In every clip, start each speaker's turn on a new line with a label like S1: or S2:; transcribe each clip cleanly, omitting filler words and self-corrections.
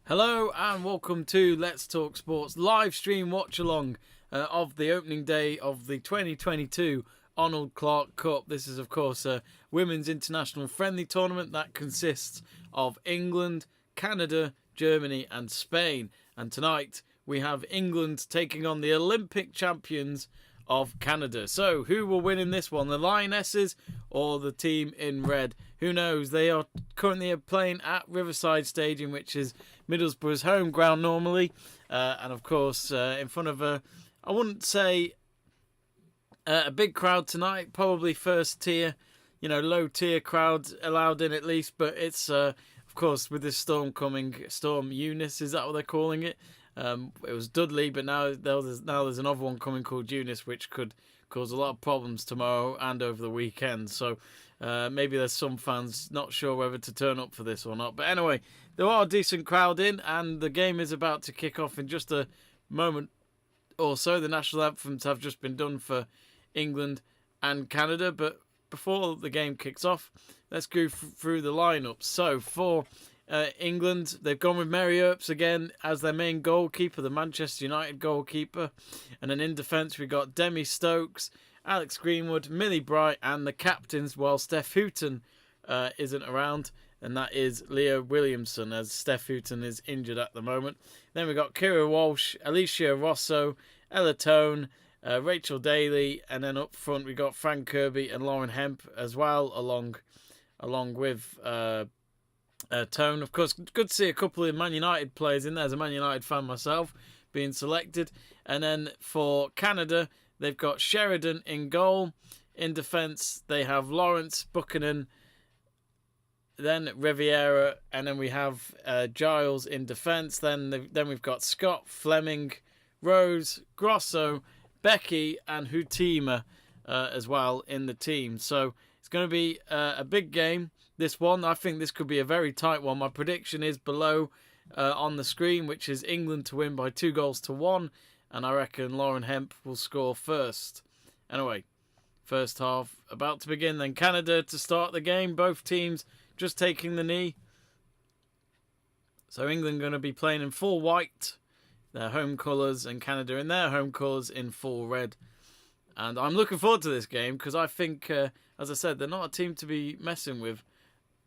S1: Hello and welcome to Let's Talk Sports live stream watch along of the opening day of the 2022 Arnold Clark Cup. This is of course a women's international friendly tournament that consists of England, Canada, Germany and Spain. And tonight we have England taking on the Olympic champions of Canada. So who will win in this one, the Lionesses or the team in red? Who knows? They are currently playing at Riverside Stadium, which is Middlesbrough's home ground normally, and of course in front of I wouldn't say a big crowd tonight, probably first tier, low tier crowd allowed in at least, but it's of course with this storm coming, Storm Eunice, is that what they're calling it? It was Dudley, but now there's another one coming called Eunice, which could cause a lot of problems tomorrow and over the weekend. So maybe there's some fans not sure whether to turn up for this or not. But anyway, there are a decent crowd in, and the game is about to kick off in just a moment or so. The national anthems have just been done for England and Canada, but before the game kicks off, let's go through the lineup. So for England, they've gone with Mary Earps again as their main goalkeeper, the Manchester United goalkeeper. And then in defence, we've got Demi Stokes, Alex Greenwood, Millie Bright, and the captains, while Steph Houghton isn't around. And that is Leah Williamson, as Steph Houghton is injured at the moment. Then we've got Kira Walsh, Alicia Rosso, Ella Tone, Rachel Daly. And then up front, we've got Fran Kirby and Lauren Hemp as well, along with Tone. Of course, good to see a couple of Man United players in there, as a Man United fan myself, being selected. And then for Canada, they've got Sheridan in goal. In defence, they have Lawrence, Buchanan, then Riviera, and then we have Giles in defence. Then we've got Scott, Fleming, Rose, Grosso, Becky, and Hutima as well in the team. So it's going to be a big game. This one, I think this could be a very tight one. My prediction is below on the screen, which is England to win by 2-1, and I reckon Lauren Hemp will score first. Anyway, first half about to begin. Then Canada to start the game. Both teams just taking the knee. So England going to be playing in full white, their home colours, and Canada in their home colours in full red. And I'm looking forward to this game because I think, as I said, they're not a team to be messing with.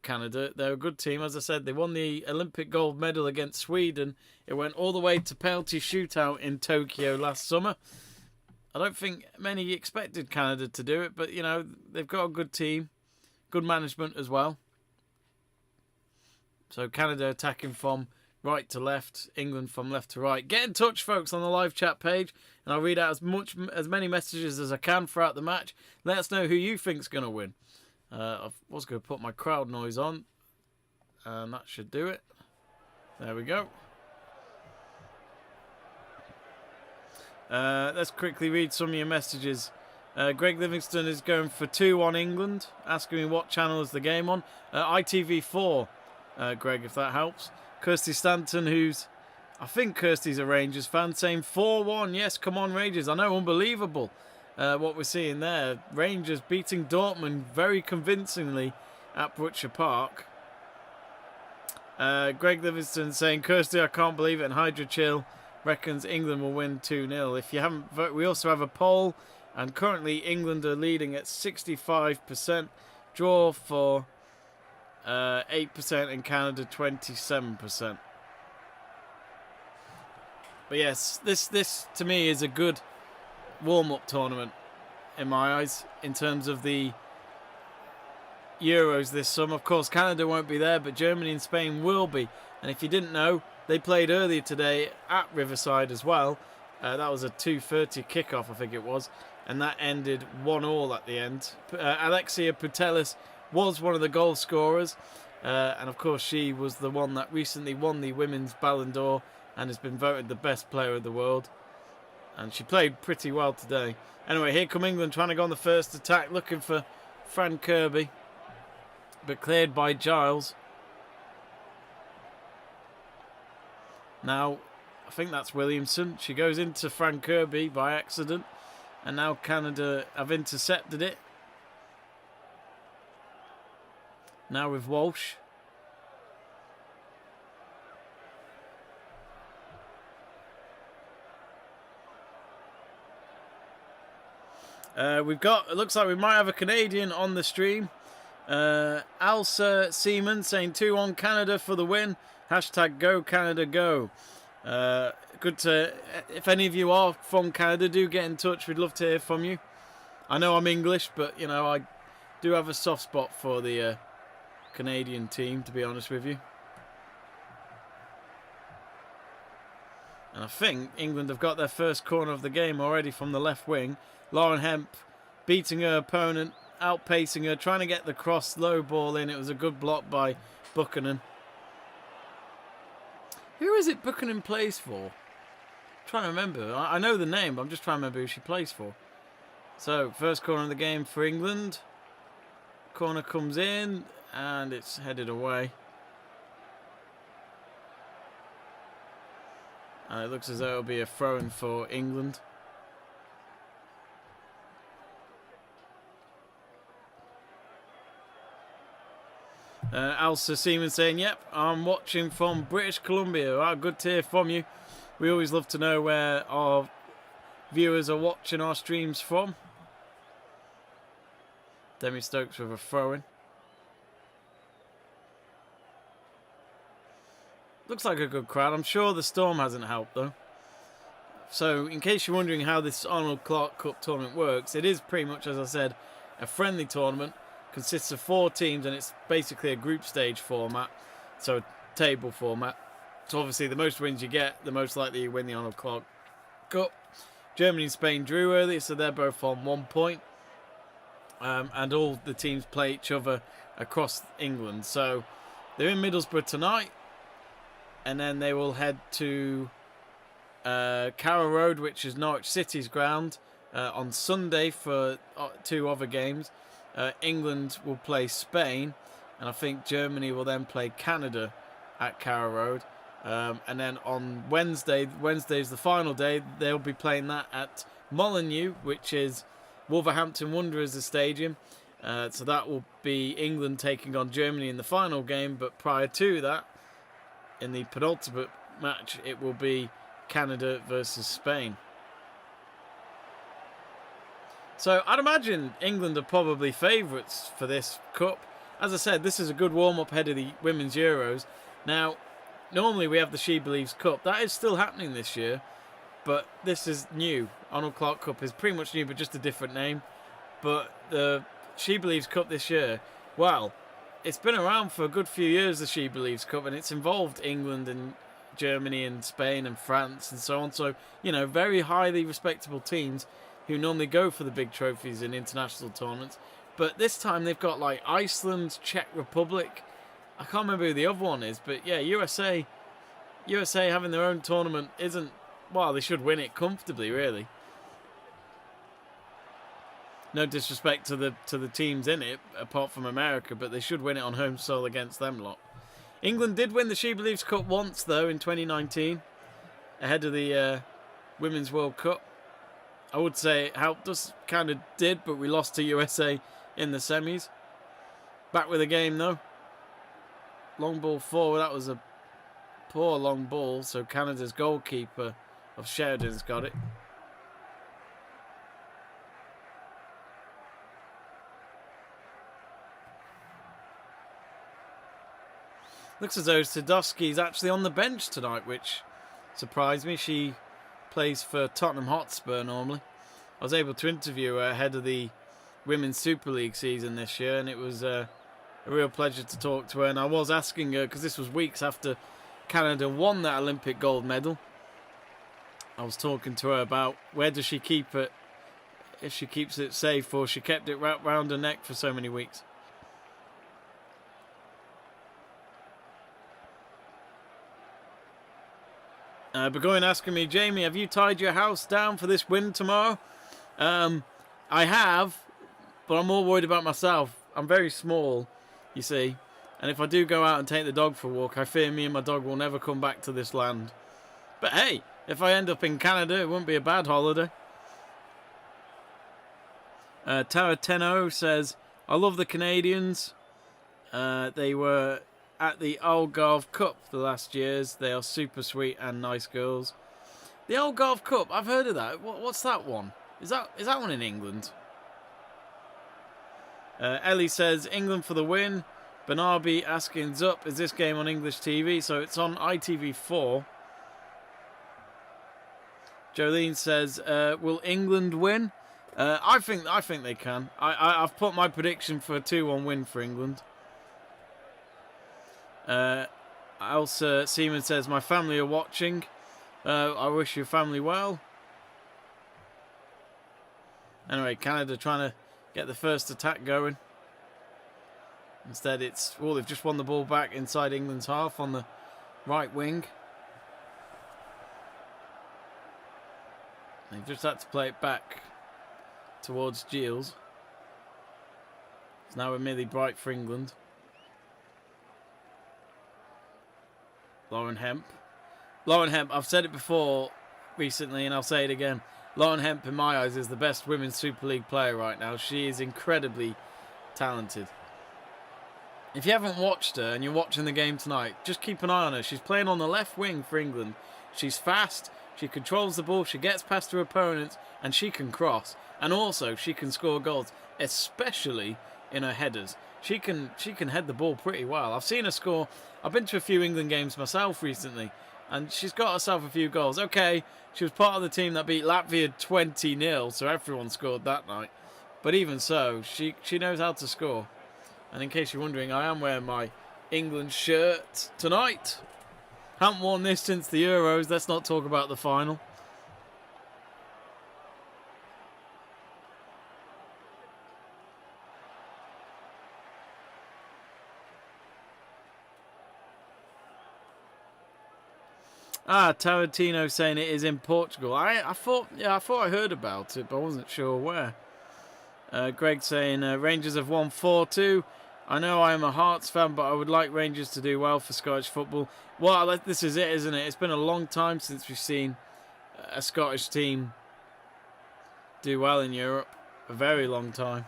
S1: Canada, they're a good team. As I said, they won the Olympic gold medal against Sweden. It went all the way to penalty shootout in Tokyo last summer. I don't think many expected Canada to do it, but they've got a good team, good management as well. So Canada attacking from right to left, England from left to right. Get in touch, folks, on the live chat page, and I'll read out as many messages as I can throughout the match. Let us know who you think's going to win. I was going to put my crowd noise on, and that should do it. There we go. Let's quickly read some of your messages. Greg Livingston is going for 2-1 England, asking me what channel is the game on. ITV4, Greg, if that helps. Kirsty Stanton, I think Kirsty's a Rangers fan, saying 4-1. Yes, come on, Rangers. I know, unbelievable. What we're seeing there, Rangers beating Dortmund very convincingly at Butcher Park. Greg Livingston saying, Kirsty, I can't believe it, and Hydra Chill reckons England will win 2-0. If you haven't voted, we also have a poll, and currently England are leading at 65%, draw for 8% and Canada 27%. But yes, this to me is a good warm-up tournament in my eyes in terms of the Euros this summer. Of course, Canada won't be there, but Germany and Spain will be. And if you didn't know, they played earlier today at Riverside as well. That was a 2:30 kickoff, I think it was, and that ended 1-1 at the end. Alexia Putellas was one of the goal scorers, and of course she was the one that recently won the Women's Ballon d'Or and has been voted the best player of the world. And she played pretty well today. Anyway, here come England trying to go on the first attack, looking for Fran Kirby, but cleared by Giles. Now, I think that's Williamson. She goes into Fran Kirby by accident, and now Canada have intercepted it. Now with Walsh. It looks like we might have a Canadian on the stream. Alsa Seaman saying 2-1 Canada for the win. Hashtag go Canada go. Good to, if any of you are from Canada, do get in touch. We'd love to hear from you. I know I'm English, but you know, I do have a soft spot for the Canadian team, to be honest with you. And I think England have got their first corner of the game already from the left wing. Lauren Hemp beating her opponent, outpacing her, trying to get the cross low ball in. It was a good block by Buchanan. Who is it Buchanan plays for? I'm trying to remember. I know the name, but I'm just trying to remember who she plays for. So, first corner of the game for England. Corner comes in, and it's headed away. It looks as though it'll be a throw-in for England. Alsa Seaman saying, yep, I'm watching from British Columbia. Well, good to hear from you. We always love to know where our viewers are watching our streams from. Demi Stokes with a throw-in. Looks like a good crowd. I'm sure the storm hasn't helped, though. So, in case you're wondering how this Arnold Clark Cup tournament works, it is pretty much, as I said, a friendly tournament. Consists of 4 teams, and it's basically a group stage format. So, a table format. So, obviously, the most wins you get, the most likely you win the Arnold Clark Cup. Germany and Spain drew earlier, so they're both on 1 point. And all the teams play each other across England. So, they're in Middlesbrough tonight. And then they will head to Carrow Road, which is Norwich City's ground, on Sunday for 2 other games. England will play Spain, and I think Germany will then play Canada at Carrow Road. And then on Wednesday's the final day, they'll be playing that at Molineux, which is Wolverhampton Wanderers' stadium. So that will be England taking on Germany in the final game, but prior to that, in the penultimate match, it will be Canada versus Spain. So I'd imagine England are probably favourites for this cup. As I said, this is a good warm-up ahead of the Women's Euros. Now, normally we have the She Believes Cup. That is still happening this year, but this is new. Arnold Clark Cup is pretty much new, but just a different name. But the She Believes Cup this year, well, it's been around for a good few years, the She Believes Cup, and it's involved England and Germany and Spain and France and so on. So, you know, very highly respectable teams who normally go for the big trophies in international tournaments. But this time they've got like Iceland, Czech Republic. I can't remember who the other one is, but yeah, USA having their own tournament isn't, well, they should win it comfortably, really. No disrespect to the teams in it, apart from America, but they should win it on home soil against them lot. England did win the She Believes Cup once, though, in 2019, ahead of the Women's World Cup. I would say it helped us, kind of did, but we lost to USA in the semis. Back with the game, though. Long ball forward, that was a poor long ball, so Canada's goalkeeper of Sheridan's got it. Looks as though Sadowski's actually on the bench tonight, which surprised me. She plays for Tottenham Hotspur normally. I was able to interview her ahead of the Women's Super League season this year, and it was a real pleasure to talk to her. And I was asking her, because this was weeks after Canada won that Olympic gold medal, I was talking to her about where does she keep it, if she keeps it safe, or she kept it wrapped round her neck for so many weeks. Burgoyne asking me, Jamie, have you tied your house down for this win tomorrow? I have, but I'm more worried about myself. I'm very small, you see, and if I do go out and take the dog for a walk, I fear me and my dog will never come back to this land. But hey, if I end up in Canada, it wouldn't be a bad holiday. Tara Tenno says, I love the Canadians. They were at the Algarve Cup the last years. They are super sweet and nice girls. The Algarve Cup, I've heard of that. What's that one? Is that one in England? Ellie says, England for the win. Banabi asking, Zup, is this game on English TV? So it's on ITV4. Jolene says, will England win? I think they can. I've put my prediction for a 2-1 win for England. Elsa Seaman says, my family are watching. I wish your family well. Anyway, Canada trying to get the first attack going. Instead, it's... Oh, they've just won the ball back inside England's half on the right wing. They've just had to play it back towards Giles. It's now a Millie Bright for England. Lauren Hemp. Lauren Hemp, I've said it before recently and I'll say it again. Lauren Hemp, in my eyes, is the best Women's Super League player right now. She is incredibly talented. If you haven't watched her and you're watching the game tonight, just keep an eye on her. She's playing on the left wing for England. She's fast, she controls the ball, she gets past her opponents, and she can cross. And also, she can score goals, especially in her headers. She can head the ball pretty well. I've seen her score. I've been to a few England games myself recently, and she's got herself a few goals. Okay, she was part of the team that beat Latvia 20-0, so everyone scored that night. But even so, she knows how to score. And in case you're wondering, I am wearing my England shirt tonight. Haven't worn this since the Euros. Let's not talk about the final. Tarantino saying it is in Portugal. I thought I heard about it, but I wasn't sure where. Greg saying Rangers have won 4-2. I know I am a Hearts fan, but I would like Rangers to do well for Scottish football. Well, this is it, isn't it? It's been a long time since we've seen a Scottish team do well in Europe. A very long time.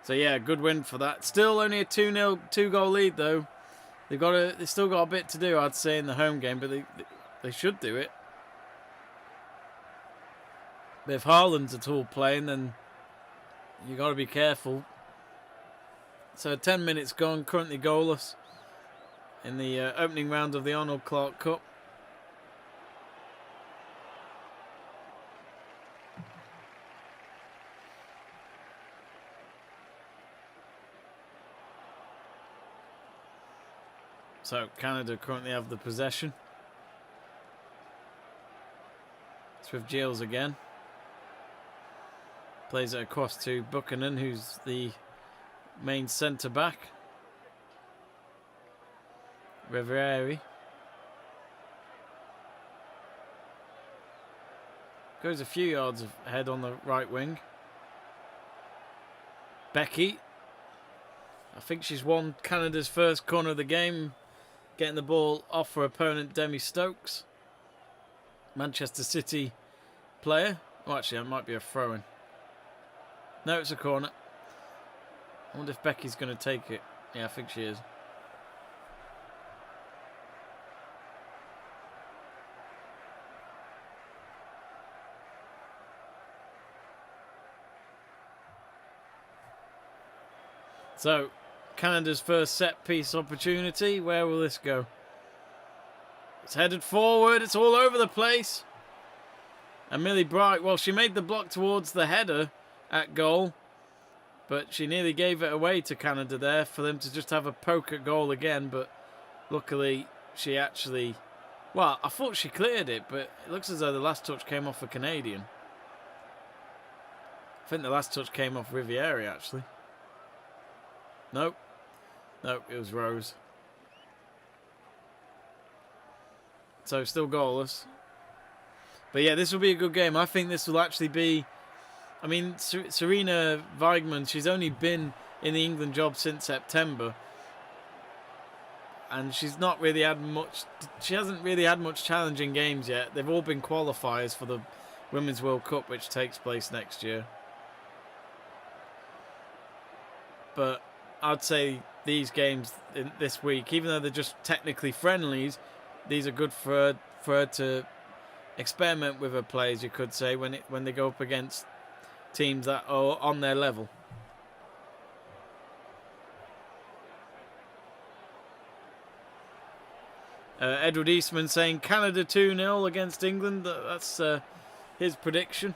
S1: So yeah, good win for that. Still only a 2-0, 2-goal lead though. They've still got a bit to do, I'd say, in the home game, but they should do it. But if Haaland's at all playing, then you got to be careful. So 10 minutes gone, currently goalless in the opening round of the Arnold Clark Cup. So Canada currently have the possession. It's with Giles again. Plays it across to Buchanan, who's the main centre-back. Rivieri. Goes a few yards ahead on the right wing. Becky. I think she's won Canada's first corner of the game, getting the ball off her opponent, Demi Stokes. Manchester City player. Oh, actually, that might be a throw-in. No, it's a corner. I wonder if Becky's going to take it. Yeah, I think she is. So, Canada's first set-piece opportunity. Where will this go? It's headed forward. It's all over the place. And Millie Bright, well, she made the block towards the header at goal, but she nearly gave it away to Canada there for them to just have a poke at goal again. But luckily, she actually... Well, I thought she cleared it, but it looks as though the last touch came off a Canadian. I think the last touch came off Rivieri, actually. Nope. Nope, it was Rose. So still goalless. But yeah, this will be a good game. I think this will actually be... I mean, Serena Weigmann, she's only been in the England job since September. And she's not really had much... She hasn't really had much challenging games yet. They've all been qualifiers for the Women's World Cup, which takes place next year. But I'd say these games this week, even though they're just technically friendlies, these are good for her to experiment with her players, you could say, when they go up against teams that are on their level. Edward Eastman saying Canada 2-0 against England. That's his prediction.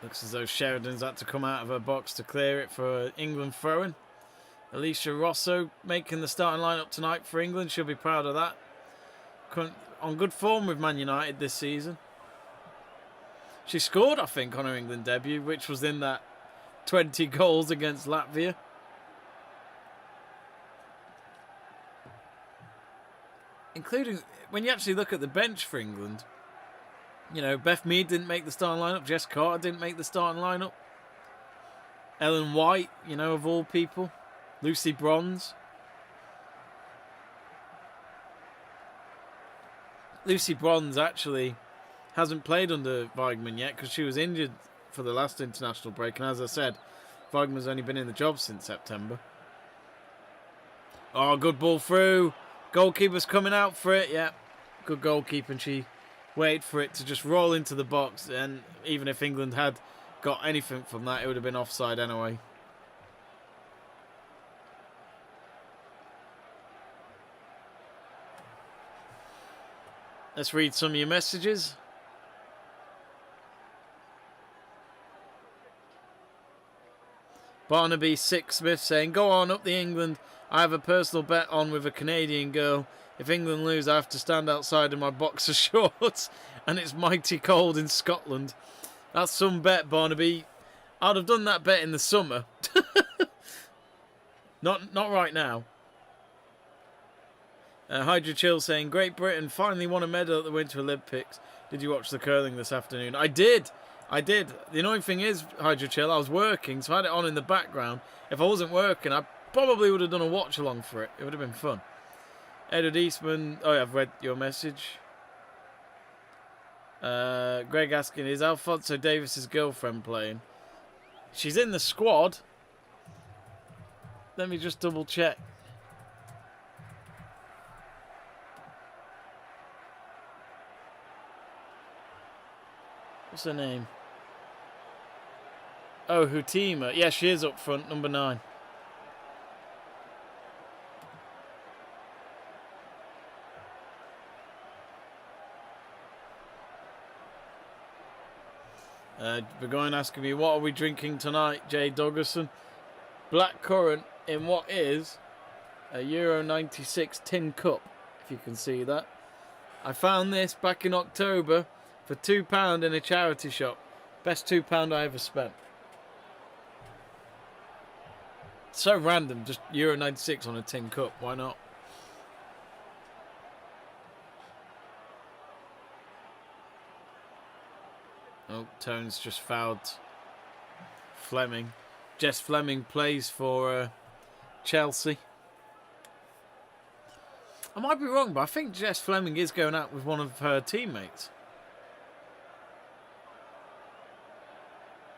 S1: Looks as though Sheridan's had to come out of her box to clear it for England throw-in. Alicia Rosso making the starting lineup tonight for England. She'll be proud of that. On good form with Man United this season. She scored, I think, on her England debut, which was in that 20 goals against Latvia. Including, when you actually look at the bench for England, you know, Beth Mead didn't make the starting lineup. Jess Carter didn't make the starting lineup. Ellen White, you know, of all people. Lucy Bronze. Lucy Bronze actually hasn't played under Weigmann yet because she was injured for the last international break. And as I said, Weigmann's only been in the job since September. Oh, good ball through. Goalkeeper's coming out for it. Yeah, good goalkeeping. She waited for it to just roll into the box. And even if England had got anything from that, it would have been offside anyway. Let's read some of your messages. Barnaby Sixsmith saying, go on up the England. I have a personal bet on with a Canadian girl. If England lose, I have to stand outside in my boxer shorts. And it's mighty cold in Scotland. That's some bet, Barnaby. I'd have done that bet in the summer. Not right now. Hydra Chill saying, Great Britain finally won a medal at the Winter Olympics. Did you watch the curling this afternoon? I did. The annoying thing is, Hydra Chill, I was working, so I had it on in the background. If I wasn't working, I probably would have done a watch along for it. It would have been fun. Edward Eastman, oh yeah, I've read your message. Greg asking, is Alphonso Davies' girlfriend playing? She's in the squad. Let me just double check. What's her name? Oh, Hutima. Yeah, she is up front, number 9. Begoin asking me, what are we drinking tonight, Jay Dougherson? Black currant in what is a Euro 96 tin cup, if you can see that. I found this back in October for £2 in a charity shop. Best £2 I ever spent. So random, just Euro 96 on a tin cup. Why not? Oh, Tone's just fouled Fleming. Jess Fleming plays for Chelsea. I might be wrong, but I think Jess Fleming is going out with one of her teammates.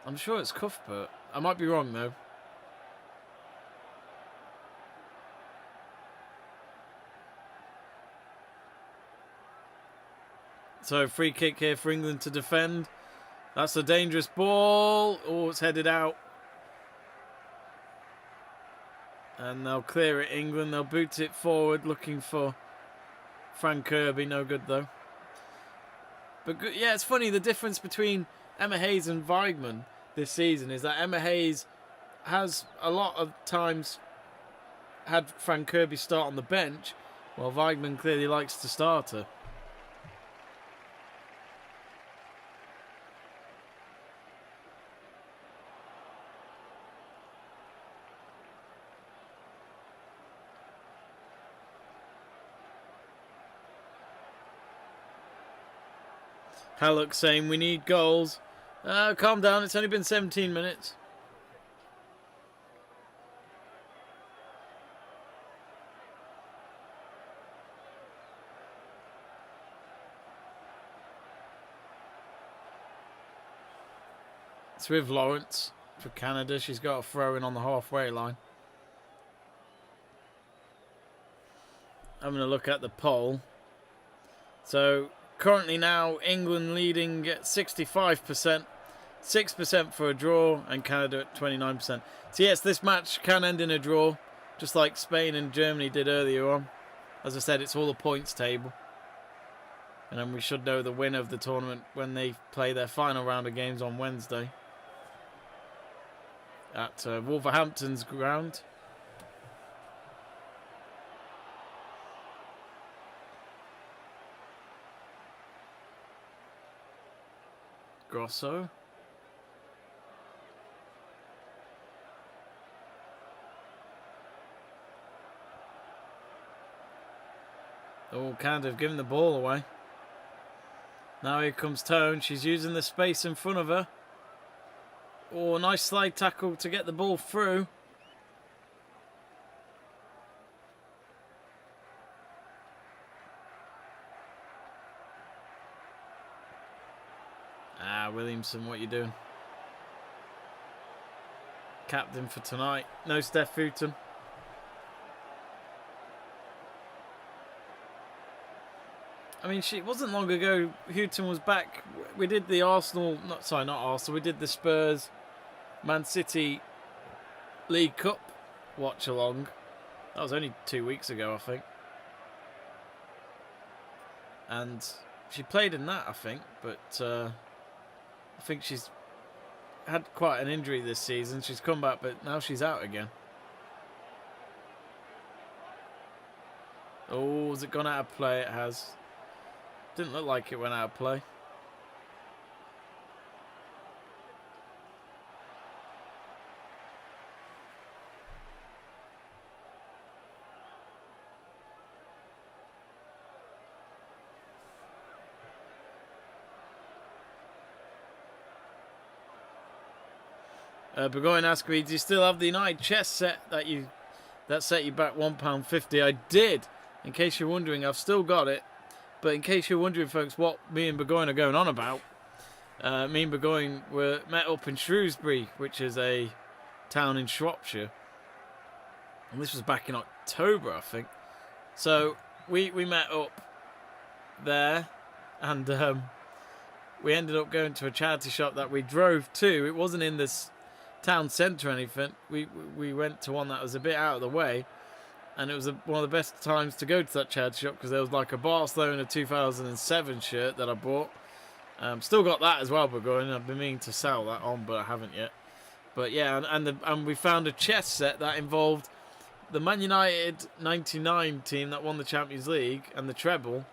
S1: I'm sure it's Cuthbert. I might be wrong, though. So, free kick here for England to defend. That's a dangerous ball. Oh, it's headed out. And they'll clear it, England. They'll boot it forward, looking for Frank Kirby. No good, though. But, yeah, it's funny. The difference between Emma Hayes and Weigmann this season is that Emma Hayes has a lot of times had Frank Kirby start on the bench, while Weigmann clearly likes to start her. Hallock saying we need goals. Calm down, it's only been 17 minutes. It's with Lawrence for Canada. She's got a throw in on the halfway line. I'm going to look at the poll. So currently now England leading at 65%, 6% for a draw, and Canada at 29%. So yes, this match can end in a draw, just like Spain and Germany did earlier on. As I said, it's all a points table. And then we should know the winner of the tournament when they play their final round of games on Wednesday at Wolverhampton's ground. Grosso. Oh, Canada have given the ball away. Now here comes Tone. She's using the space in front of her. Oh, nice slide tackle to get the ball through. Williamson, what you doing? Captain for tonight. No Steph Houghton. I mean, it wasn't long ago Houghton was back. We did the not Arsenal. We did the Spurs Man City League Cup watch along. That was only 2 weeks ago, I think. And she played in that, I think, but I think she's had quite an injury this season. She's come back, but now she's out again. Oh, has it gone out of play? It has. Didn't look like it went out of play. Burgoyne asked me, do you still have the United chess set that set you back £1.50? I did. In case you're wondering, I've still got it. But in case you're wondering, folks, what me and Burgoyne are going on about, me and Burgoyne were met up in Shrewsbury, which is a town in Shropshire. And this was back in October, I think. So we met up there, and we ended up going to a charity shop that we drove to. It wasn't in this town centre or anything. We went to one that was a bit out of the way, and it was one of the best times to go to that charity shop because there was like a Barcelona 2007 shirt that I bought. Still got that as well, Burgoyne. I've been meaning to sell that on, but I haven't yet. But yeah, and we found a chess set that involved the Man United 99 team that won the Champions League and the treble,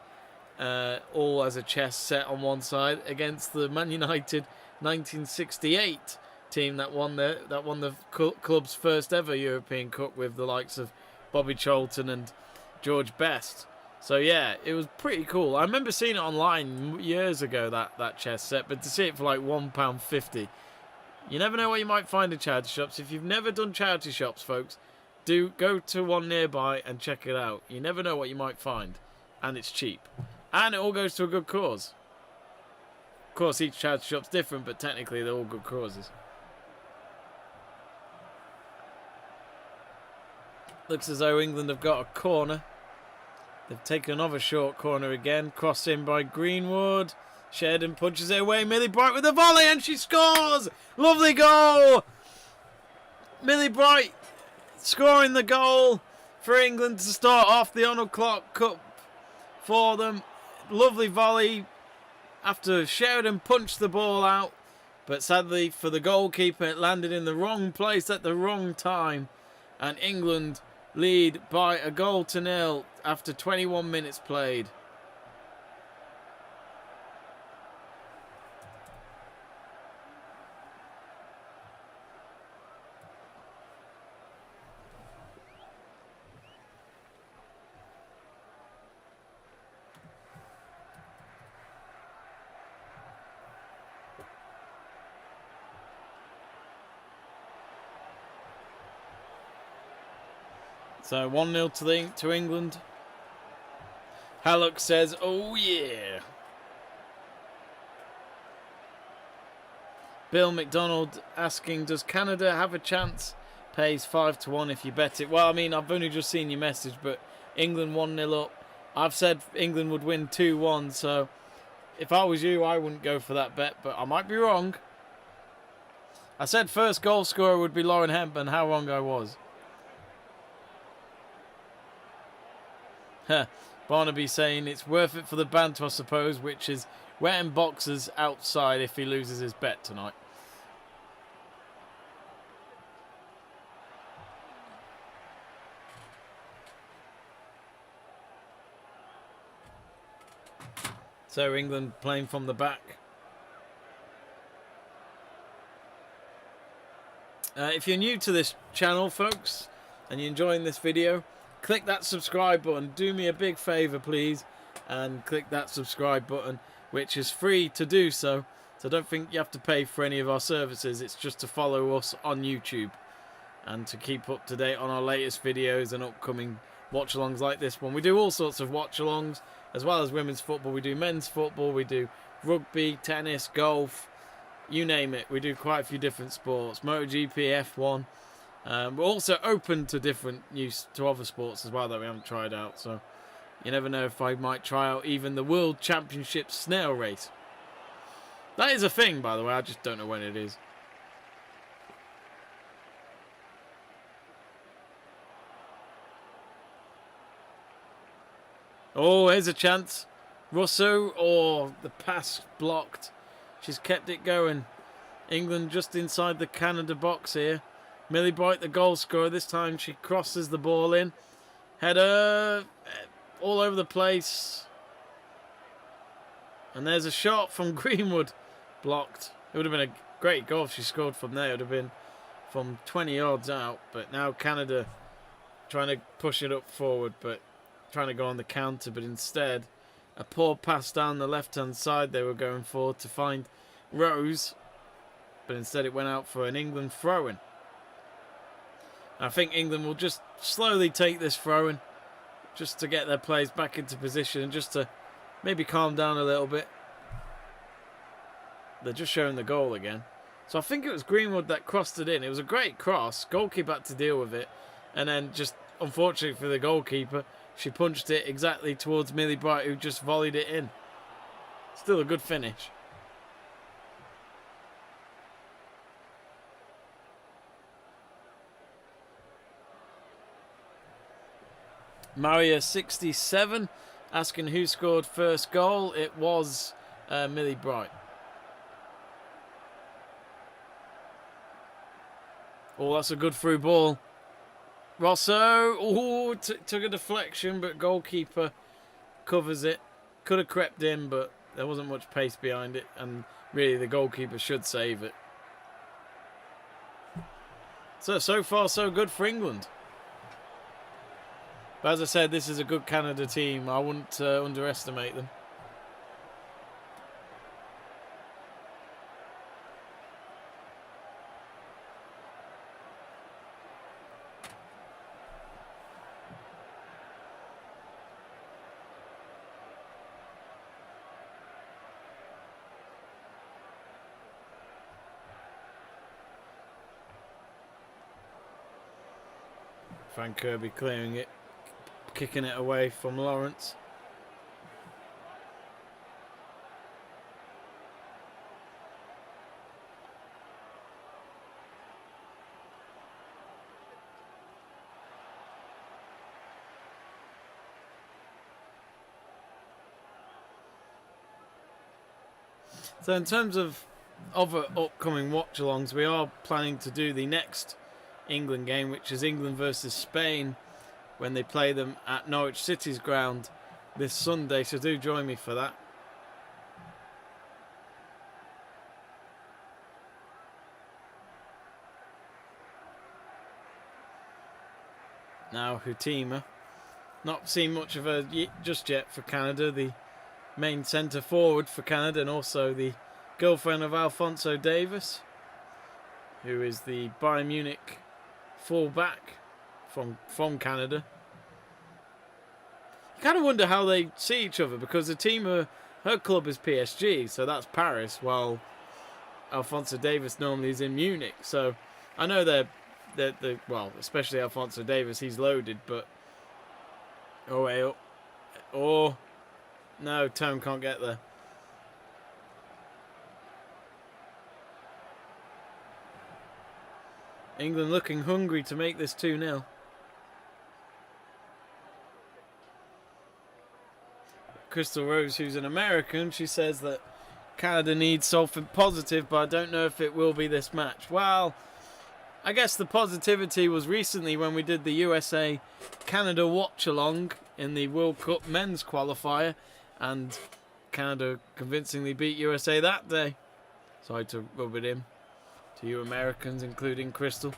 S1: all as a chess set on one side, against the Man United 1968 team that won the club's first ever European Cup with the likes of Bobby Charlton and George Best. So yeah, it was pretty cool. I remember seeing it online years ago, that chess set, but to see it for like £1.50, you never know what you might find in charity shops. If you've never done charity shops, folks, do go to one nearby and check it out. You never know what you might find, and it's cheap, and it all goes to a good cause. Of course, each charity shop's different, but technically they're all good causes. Looks as though England have got a corner. They've taken another short corner again. Cross in by Greenwood. Sheridan punches it away. Millie Bright with a volley, and she scores! Lovely goal! Millie Bright scoring the goal for England to start off the Arnold Clark Cup for them. Lovely volley after Sheridan punched the ball out. But sadly for the goalkeeper, it landed in the wrong place at the wrong time. And England lead by a 1-0 after 21 minutes played. So 1-0 to England. Hallock says, oh yeah. Bill McDonald asking, does Canada have a chance? Pays 5-1 if you bet it. Well, I mean, I've only just seen your message, but England 1-0 up. I've said England would win 2-1, so if I was you, I wouldn't go for that bet, but I might be wrong. I said first goal scorer would be Lauren Hemp, and how wrong I was. Barnaby saying it's worth it for the banter, I suppose, which is wearing boxers outside if he loses his bet tonight. So England playing from the back. If you're new to this channel, folks, and you're enjoying this video, click that subscribe button. Do me a big favour, please, and click that subscribe button, which is free to do so. So don't think you have to pay for any of our services. It's just to follow us on YouTube and to keep up to date on our latest videos and upcoming watch-alongs like this one. We do all sorts of watch-alongs, as well as women's football. We do men's football, we do rugby, tennis, golf, you name it. We do quite a few different sports. MotoGP, F1. We're also open to to other sports as well that we haven't tried out. So you never know if I might try out even the World Championship snail race. That is a thing, by the way. I just don't know when it is. Oh, here's a chance. Rousseau, or the pass blocked. She's kept it going. England just inside the Canada box here. Millie Bright, the goal scorer. This time she crosses the ball in. Header all over the place. And there's a shot from Greenwood. Blocked. It would have been a great goal if she scored from there. It would have been from 20 yards out. But now Canada trying to push it up forward, but trying to go on the counter. But instead, a poor pass down the left-hand side they were going for to find Rose. But instead it went out for an England throw-in. I think England will just slowly take this throw-in just to get their players back into position and just to maybe calm down a little bit. They're just showing the goal again. So I think it was Greenwood that crossed it in. It was a great cross. Goalkeeper had to deal with it. And then just, unfortunately for the goalkeeper, she punched it exactly towards Millie Bright, who just volleyed it in. Still a good finish. Maria 67 asking who scored first goal. It was Millie Bright. Oh, that's a good through ball. Rousseau, oh, took a deflection, but goalkeeper covers it. Could have crept in, but there wasn't much pace behind it, and really the goalkeeper should save it. So far so good for England. But as I said, this is a good Canada team. I wouldn't underestimate them. Frank Kirby clearing it, kicking it away from Lawrence. So in terms of other upcoming watch-alongs, we are planning to do the next England game, which is England versus Spain, when they play them at Norwich City's ground this Sunday, so do join me for that. Now Hutima, not seen much of her just yet for Canada, the main centre forward for Canada and also the girlfriend of Alphonso Davies, who is the Bayern Munich full-back from Canada. You kind of wonder how they see each other, because the team, her club is PSG, so that's Paris, while Alphonso Davies normally is in Munich. So I know they're well, especially Alphonso Davies, he's loaded, but oh no, Tone can't get there. England looking hungry to make this 2-0. Crystal Rose, who's an American, she says that Canada needs something positive, but I don't know if it will be this match. Well, I guess the positivity was recently when we did the USA-Canada watch-along in the World Cup men's qualifier, and Canada convincingly beat USA that day. Sorry to rub it in to you Americans, including Crystal.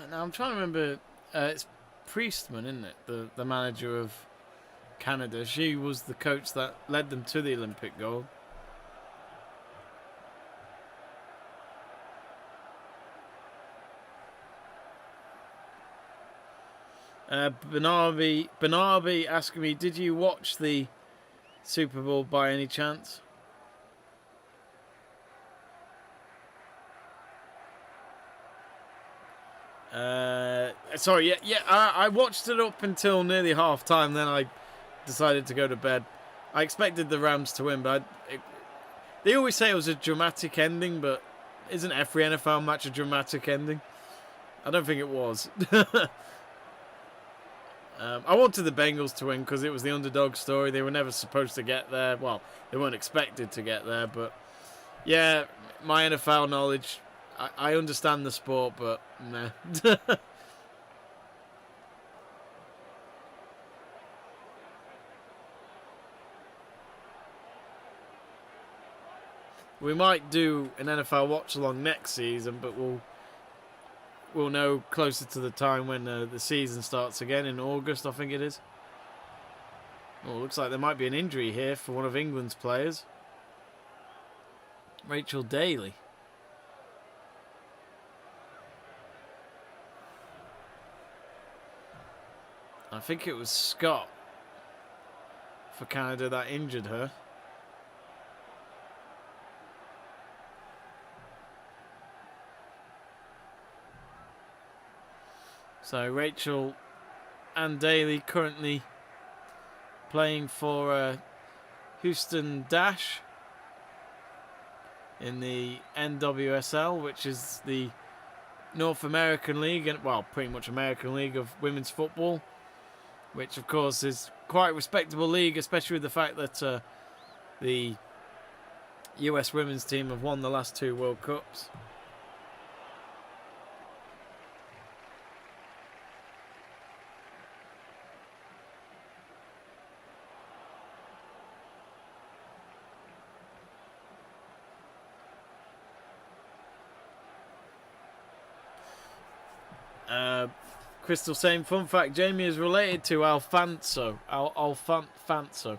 S1: Now I'm trying to remember. It's Priestman, isn't it? The manager of Canada. She was the coach that led them to the Olympic gold. Bernarbi asking me, did you watch the Super Bowl by any chance? Sorry, yeah. I watched it up until nearly half time. Then I decided to go to bed. I expected the Rams to win, but they always say it was a dramatic ending. But isn't every NFL match a dramatic ending? I don't think it was. I wanted the Bengals to win because it was the underdog story. They were never supposed to get there. Well, they weren't expected to get there. But yeah, my NFL knowledge, I understand the sport, but meh. We might do an NFL watch along next season, but we'll know closer to the time when the season starts again in August, I think it is. Oh, looks like there might be an injury here for one of England's players. Rachel Daly. I think it was Scott for Canada that injured her. So Rachel and Daly currently playing for Houston Dash in the NWSL, which is the North American League, and well, pretty much American League of women's football, which of course is quite a respectable league, especially with the fact that the US women's team have won the last 2 World Cups. Crystal saying, fun fact, Jamie is related to Alfonso. Alfonso.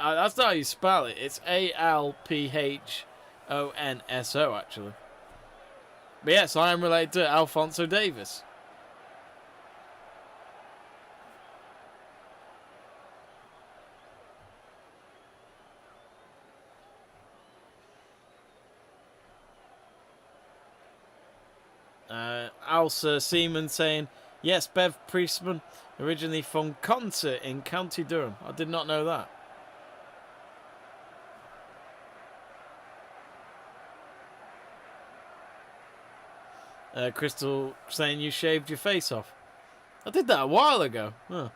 S1: That's not how you spell it. It's Alphonso, actually. But yes, I am related to Alfonso Davies. Alsa Seaman saying, yes, Bev Priestman, originally from Concert in County Durham. I did not know that. Crystal saying you shaved your face off. I did that a while ago. Huh.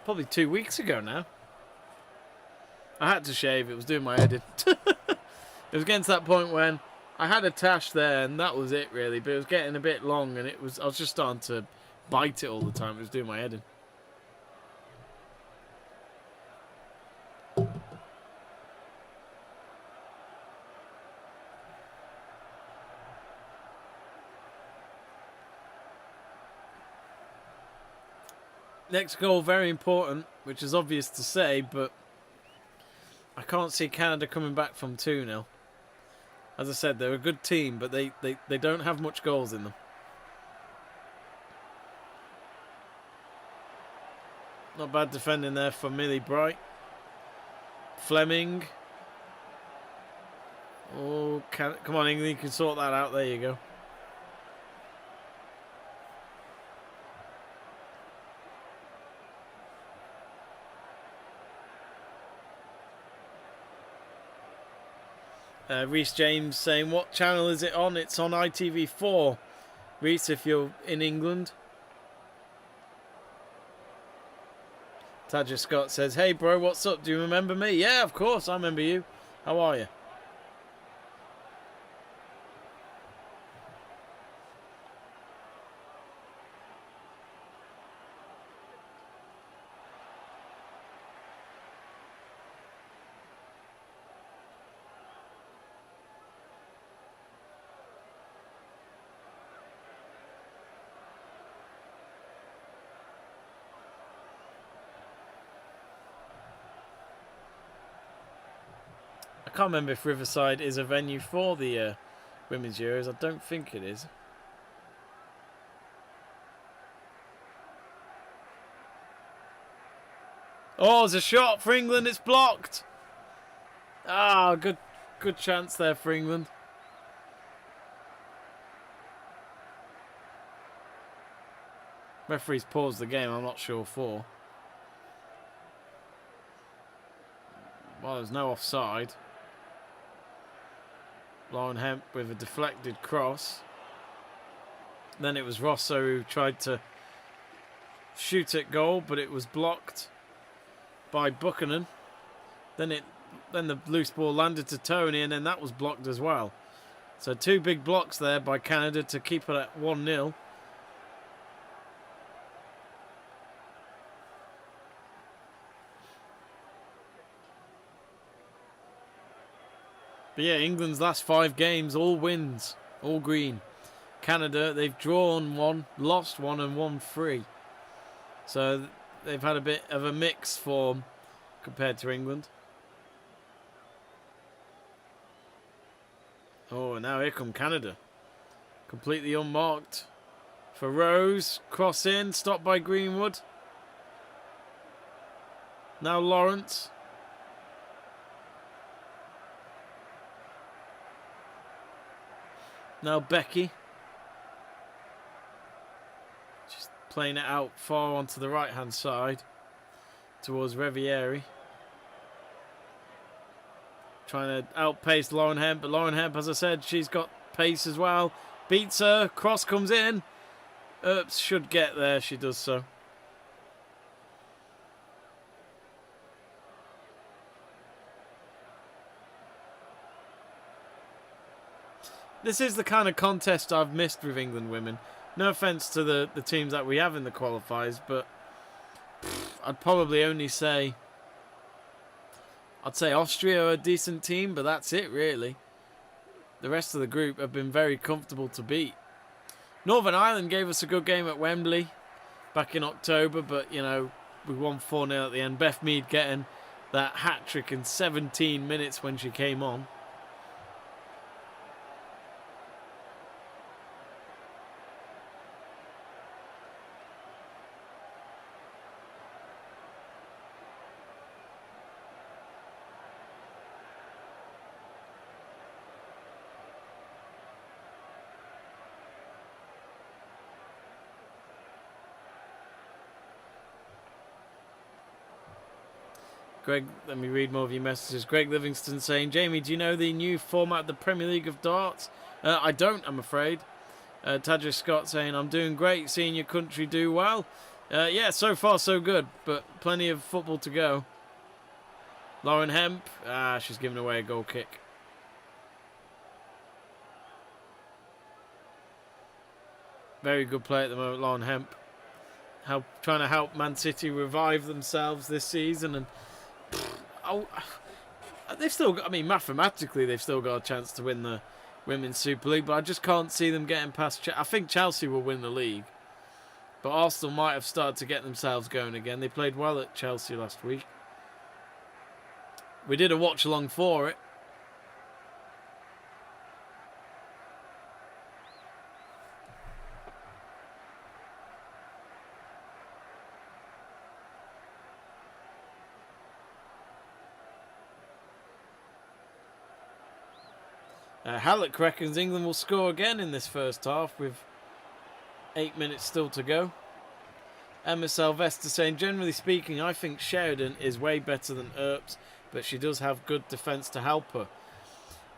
S1: Probably 2 weeks ago now. I had to shave. It was doing my head in. It was getting to that point when I had a tash there, and that was it, really. But it was getting a bit long, and I was just starting to bite it all the time. It was doing my head in. Next goal, very important, which is obvious to say, but I can't see Canada coming back from 2-0. As I said, they're a good team, but they don't have much goals in them. Not bad defending there for Millie Bright. Fleming. Oh, come on, England, you can sort that out. There you go. Reece James saying, what channel is it on? It's on ITV4. Reece, if you're in England. Tadger Scott says, hey bro, what's up? Do you remember me? Yeah, of course, I remember you. How are you? I can't remember if Riverside is a venue for the Women's Euros. I don't think it is. Oh, there's a shot for England. It's blocked. Ah, good chance there for England. Referee's paused the game. I'm not sure for. Well, there's no offside. Lauren Hemp with a deflected cross. Then it was Rosso who tried to shoot at goal, but it was blocked by Buchanan. Then the loose ball landed to Tony, and then that was blocked as well. So 2 big blocks there by Canada to keep it at 1-0. But yeah, England's last 5 games, all wins, all green. Canada, they've drawn 1, lost 1 and won 3. So they've had a bit of a mixed form compared to England. Oh, now here come Canada. Completely unmarked for Rose. Cross in, stopped by Greenwood. Now Lawrence. Now Becky. Just playing it out far onto the right-hand side towards Revieri. Trying to outpace Lauren Hemp, but Lauren Hemp, as I said, she's got pace as well. Beats her, cross comes in. Earps should get there, she does so. This is the kind of contest I've missed with England women. No offence to the teams that we have in the qualifiers, but I'd probably only say... I'd say Austria are a decent team, but that's it really. The rest of the group have been very comfortable to beat. Northern Ireland gave us a good game at Wembley back in October, but, you know, we won 4-0 at the end. Beth Mead getting that hat-trick in 17 minutes when she came on. Greg, let me read more of your messages. Greg Livingston saying, Jamie, do you know the new format of the Premier League of darts? I don't, I'm afraid. Tadger Scott saying, I'm doing great, seeing your country do well. Yeah, so far so good, but plenty of football to go. Lauren Hemp, she's given away a goal kick. Very good play at the moment, Lauren Hemp. Trying to help Man City revive themselves this season, and they've still got, I mean, mathematically they've still got a chance to win the Women's Super League, but I just can't see them getting past. I think Chelsea will win the league, but Arsenal might have started to get themselves going again. They played well at Chelsea last week. We did a watch along for it. Halleck reckons England will score again in this first half with 8 minutes still to go. Emma Sylvester saying, generally speaking, I think Sheridan is way better than Earps, but she does have good defence to help her.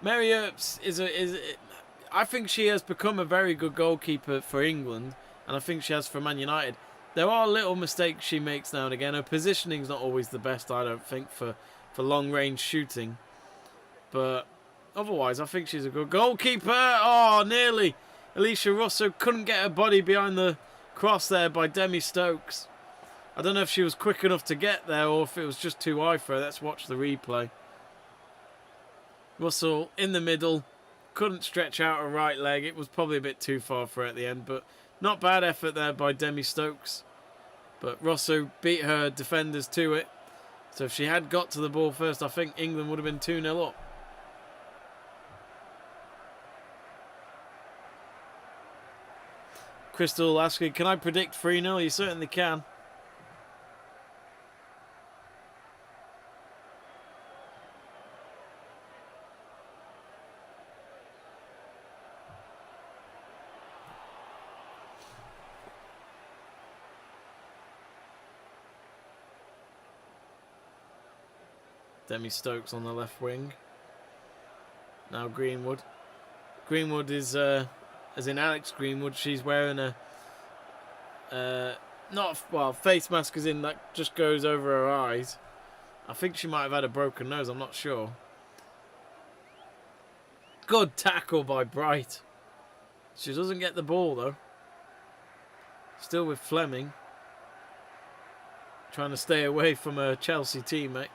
S1: Mary Earps I think she has become a very good goalkeeper for England, and I think she has for Man United. There are little mistakes she makes now and again. Her positioning's not always the best, I don't think, for long-range shooting. But otherwise, I think she's a good goalkeeper. Oh, nearly. Alicia Russo couldn't get her body behind the cross there by Demi Stokes. I don't know if she was quick enough to get there or if it was just too high for her. Let's watch the replay. Russell in the middle. Couldn't stretch out her right leg. It was probably a bit too far for her at the end, but not bad effort there by Demi Stokes. But Russo beat her defenders to it. So if she had got to the ball first, I think England would have been 2-0 up. Crystal asking, can I predict 3-0? You certainly can. Demi Stokes on the left wing. Now Greenwood. Greenwood is, as in Alex Greenwood, she's wearing a, face mask as in that just goes over her eyes. I think she might have had a broken nose, I'm not sure. Good tackle by Bright. She doesn't get the ball though. Still with Fleming. Trying to stay away from her Chelsea teammate.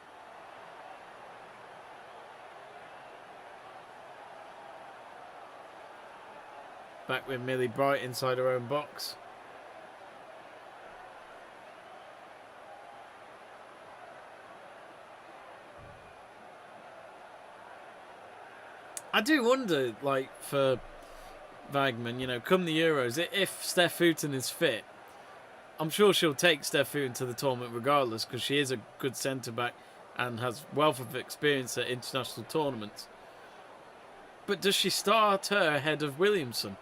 S1: Back with Millie Bright inside her own box. I do wonder, like, for Wagman, you know, come the Euros, if Steph Houghton is fit, I'm sure she'll take Steph Houghton to the tournament regardless, because she is a good centre-back and has wealth of experience at international tournaments. But does she start her ahead of Williamson?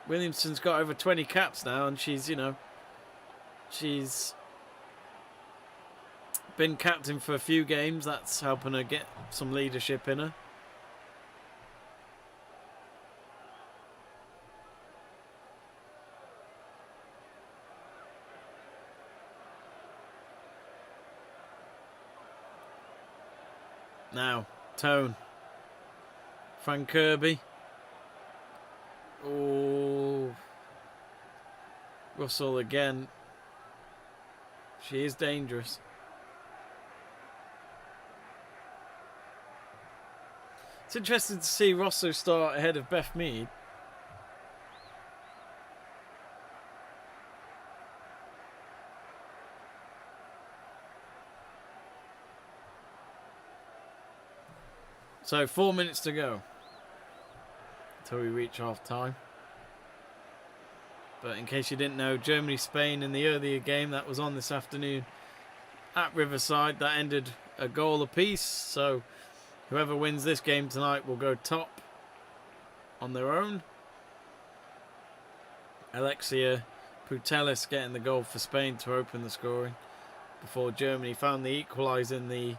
S1: Williamson's got over 20 caps now, and she's, you know, she's been captain for a few games. That's helping her get some leadership in her. Now, Tone. Frank Kirby. Oh, Russell again. She is dangerous. It's interesting to see Russell start ahead of Beth Mead. So 4 minutes to go until we reach half time. But in case you didn't know, Germany-Spain in the earlier game that was on this afternoon at Riverside, that ended a goal apiece. So whoever wins this game tonight will go top on their own. Alexia Putelis getting the goal for Spain to open the scoring before Germany found the equaliser in the...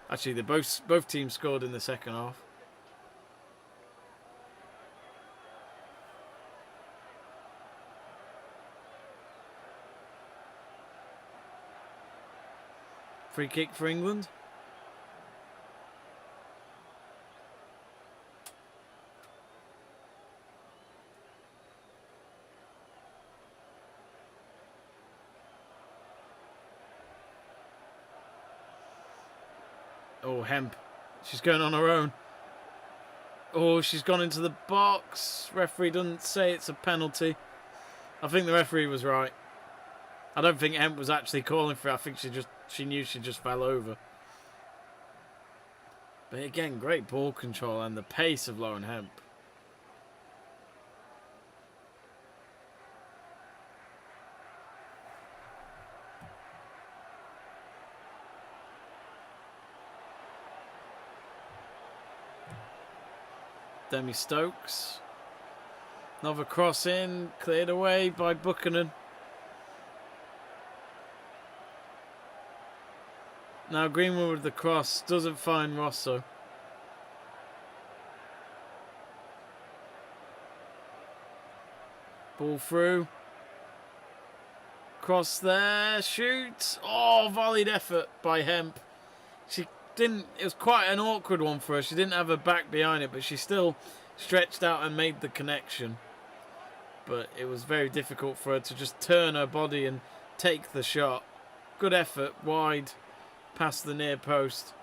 S1: Actually, both teams scored in the second half. Free kick for England. Oh, Hemp. She's going on her own. Oh, she's gone into the box. Referee doesn't say it's a penalty. I think the referee was right. I don't think Hemp was actually calling for it. I think she knew she just fell over. But again, great ball control and the pace of Lauren Hemp. Demi Stokes. Another cross in, cleared away by Buchanan. Now Greenwood with the cross, doesn't find Rosso. Ball through. Cross there, shoot. Oh, volleyed effort by Hemp. She didn't, it was quite an awkward one for her. She didn't have her back behind it, but she still stretched out and made the connection. But it was very difficult for her to just turn her body and take the shot. Good effort, wide, past the near post.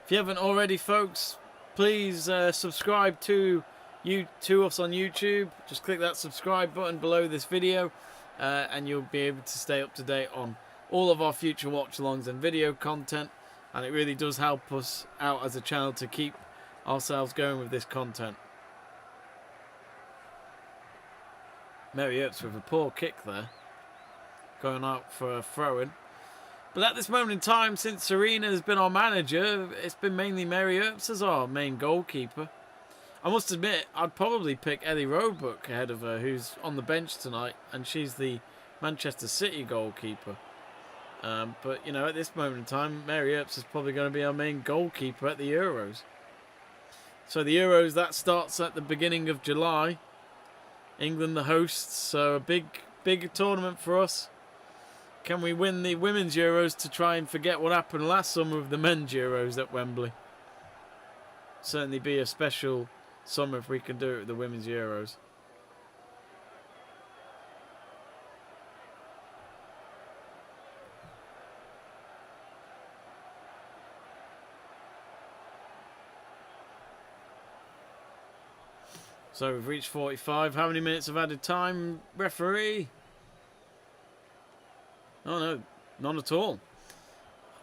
S1: If you haven't already, folks, please subscribe to us on YouTube. Just click that subscribe button below this video and you'll be able to stay up to date on all of our future watch-alongs and video content, and it really does help us out as a channel to keep ourselves going with this content. Mary Earps with a poor kick there, going out for a throw-in. But at this moment in time, since Serena has been our manager, it's been mainly Mary Earps as our main goalkeeper. I must admit, I'd probably pick Ellie Roebuck ahead of her, who's on the bench tonight, and she's the Manchester City goalkeeper. But, you know, at this moment in time, Mary Earps is probably going to be our main goalkeeper at the Euros. So the Euros, that starts at the beginning of July. England the hosts, so a big tournament for us. Can we win the Women's Euros to try and forget what happened last summer with the Men's Euros at Wembley? Certainly be a special summer if we can do it with the Women's Euros. So we've reached 45. How many minutes of added time, referee? Oh no, none at all.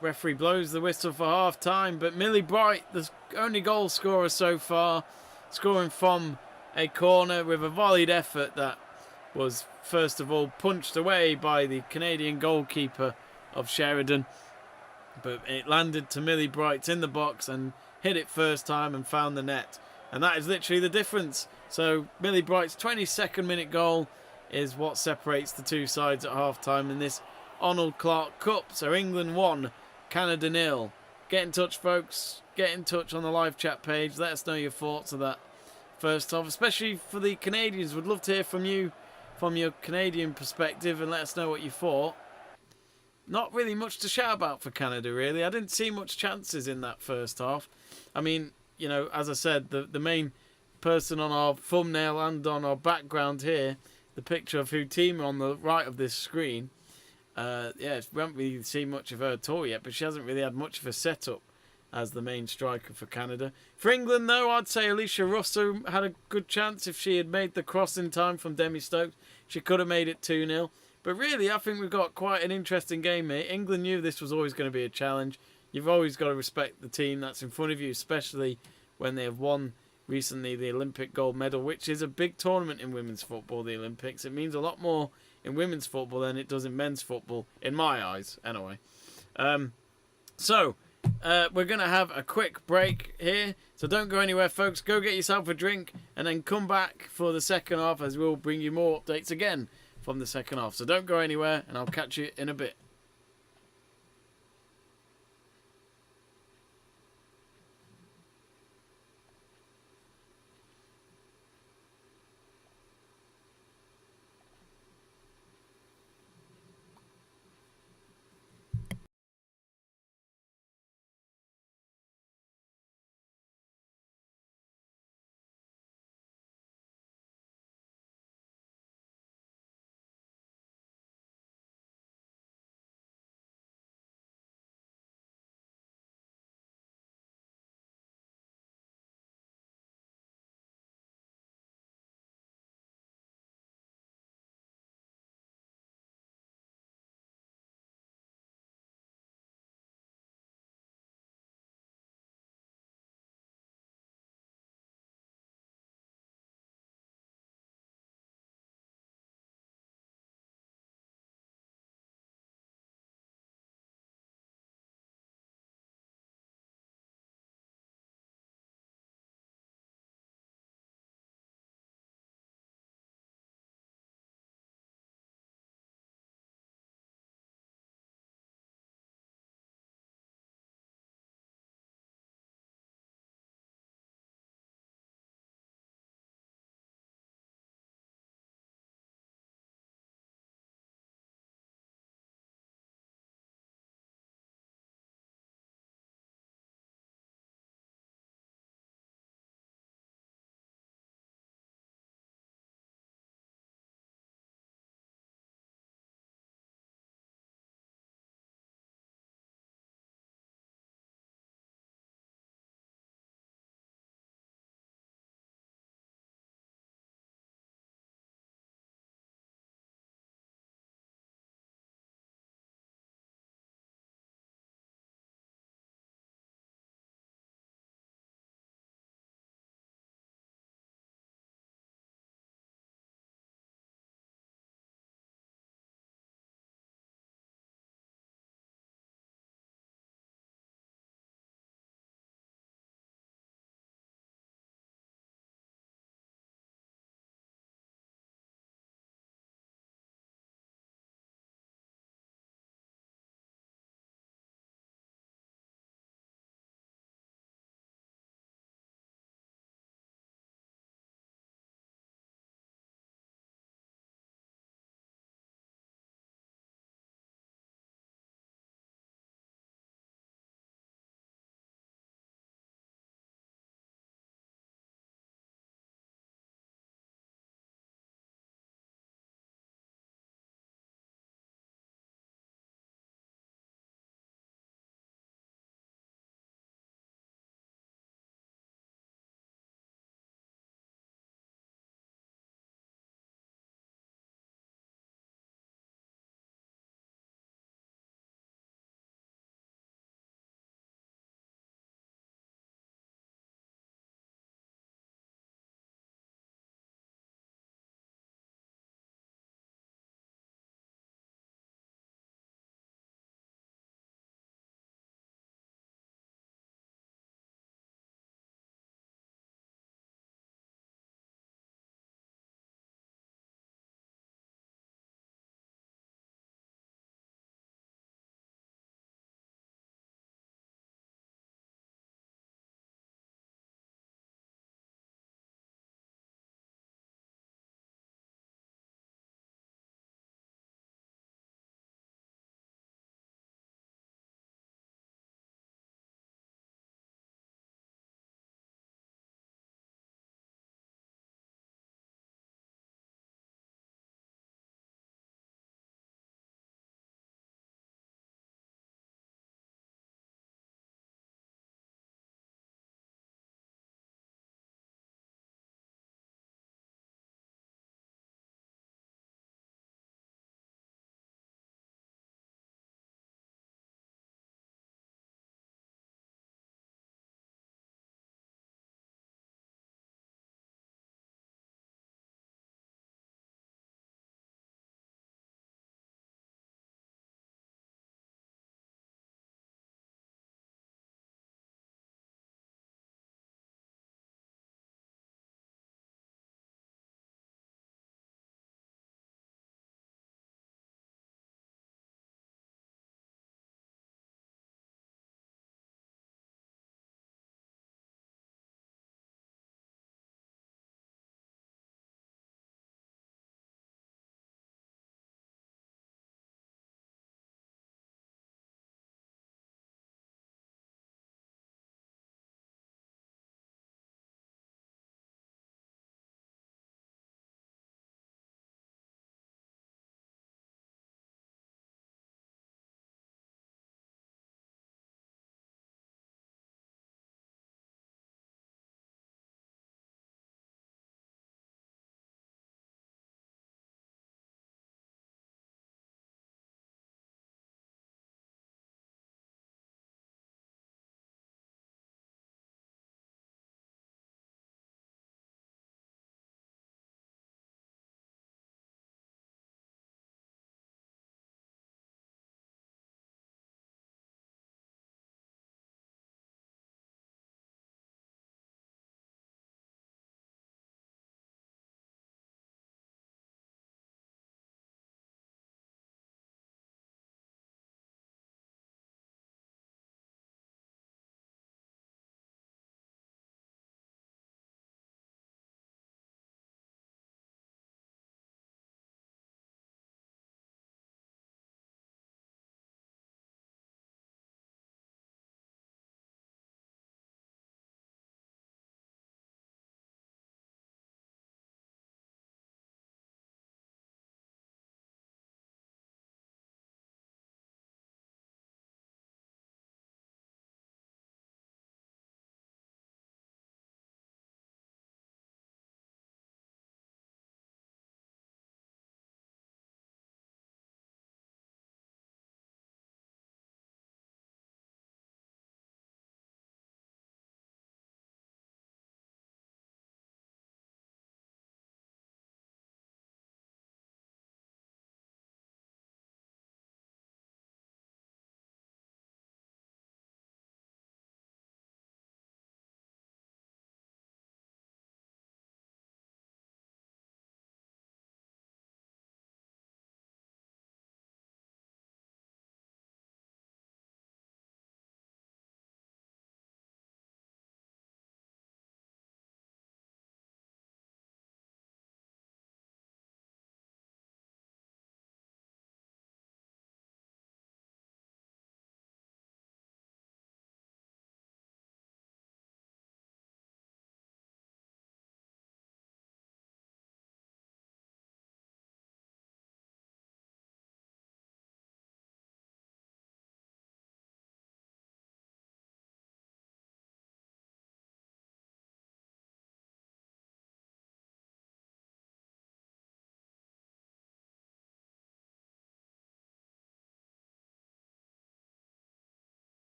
S1: Referee blows the whistle for half time, but Millie Bright, the only goal scorer so far, scoring from a corner with a volleyed effort that was first of all punched away by the Canadian goalkeeper of Sheridan, but it landed to Millie Bright in the box and hit it first time and found the net, and that is literally the difference. So Millie Bright's 22nd minute goal is what separates the two sides at half time in this Arnold Clark Cup. So England 1, Canada 0. Get in touch, folks. Get in touch on the live chat page. Let us know your thoughts of that first half, especially for the Canadians. Would love to hear from you, from your Canadian perspective, and let us know what you thought. Not really much to shout about for Canada, really. I didn't see much chances in that first half. I mean, you know, as I said, the main person on our thumbnail and on our background here, the picture of who team on the right of this screen, yeah, we haven't really seen much of her at all yet, but she hasn't really had much of a setup as the main striker for Canada. For England, though, I'd say Alicia Russo had a good chance. If she had made the cross in time from Demi Stokes, she could have made it 2-0. But really, I think we've got quite an interesting game here. England knew this was always going to be a challenge. You've always got to respect the team that's in front of you, especially when they have won recently the Olympic gold medal, which is a big tournament in women's football, the Olympics. It means a lot more in women's football than it does in men's football, in my eyes, anyway. So, we're going to have a quick break here. So don't go anywhere, folks. Go get yourself a drink and then come back for the second half, as we'll bring you more updates again from the second half. So don't go anywhere, and I'll catch you in a bit.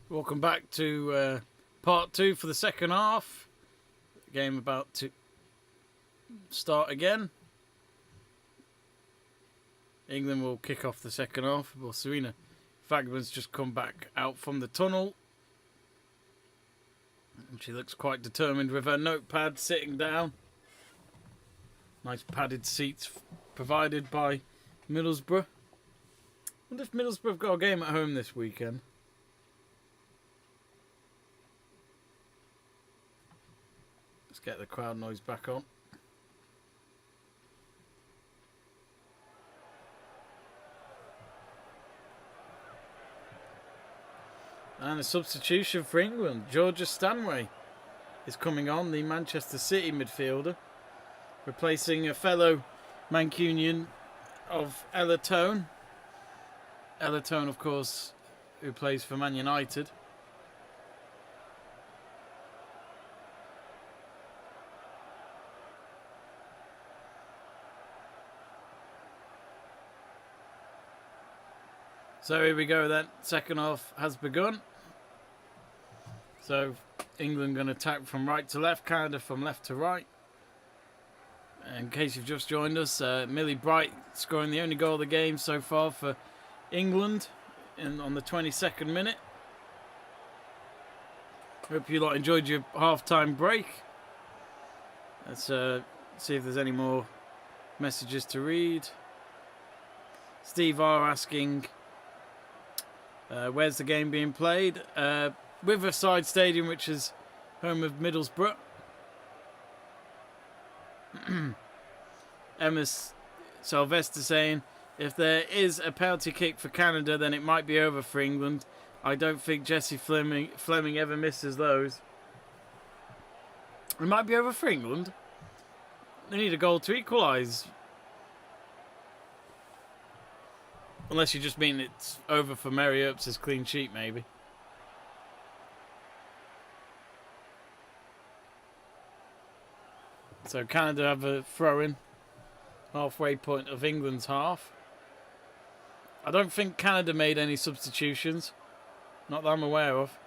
S1: Welcome back to part 2 for the second half. Game about to start again. England will kick off the second half. Well, Serena Fagman's just come back out from the tunnel. And she looks quite determined with her notepad, sitting down. Nice padded seats provided by Middlesbrough. I wonder if Middlesbrough have got a game at home this weekend. Let's get the crowd noise back on. And a substitution for England. Georgia Stanway is coming on, the Manchester City midfielder, replacing a fellow Mancunian of Ella Tone. Ella Tone, of course, who plays for Man United. So here we go then. Second half has begun. So England going to attack from right to left, Canada from left to right. In case you've just joined us, Millie Bright scoring the only goal of the game so far for England on the 22nd minute. Hope you lot enjoyed your half-time break. Let's see if there's any more messages to read. Steve R asking, where's the game being played? Riverside Stadium, which is home of Middlesbrough. Emma Sylvester saying, if there is a penalty kick for Canada, then it might be over for England. I don't think Jessie Fleming ever misses those. It might be over for England. They need a goal to equalise. Unless you just mean it's over for Mary Earps' clean sheet, maybe. So Canada have a throw-in. Halfway point of England's half. I don't think Canada made any substitutions. Not that I'm aware of.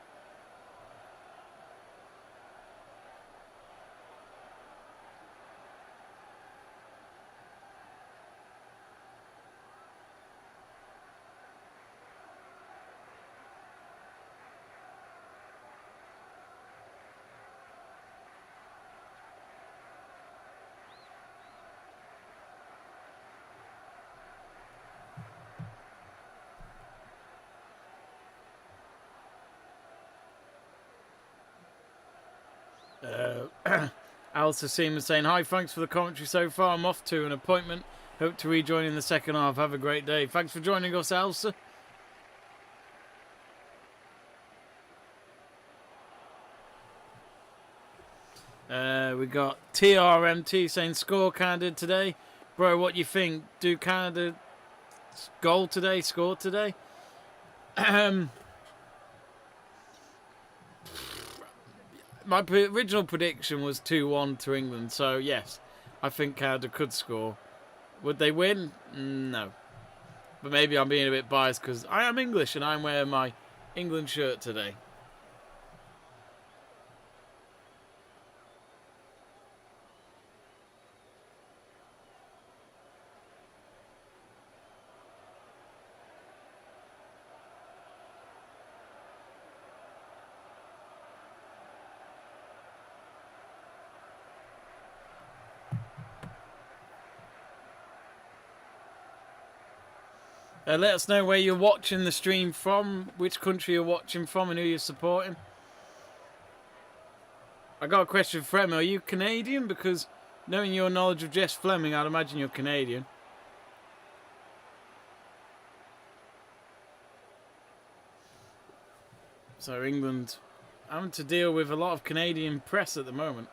S1: Alistair Seaman saying, hi, thanks for the commentary so far. I'm off to an appointment. Hope to rejoin in the second half. Have a great day. Thanks for joining us, Alistair. We got TRMT saying, score Canada today. Bro, what you think? Do Canada score today? My original prediction was 2-1 to England, so yes, I think Canada could score. Would they win? No. But maybe I'm being a bit biased because I am English and I'm wearing my England shirt today. Let us know where you're watching the stream from, which country you're watching from and who you're supporting. I got a question for Emma. Are you Canadian? Because knowing your knowledge of Jess Fleming, I'd imagine you're Canadian. So England having to deal with a lot of Canadian press at the moment.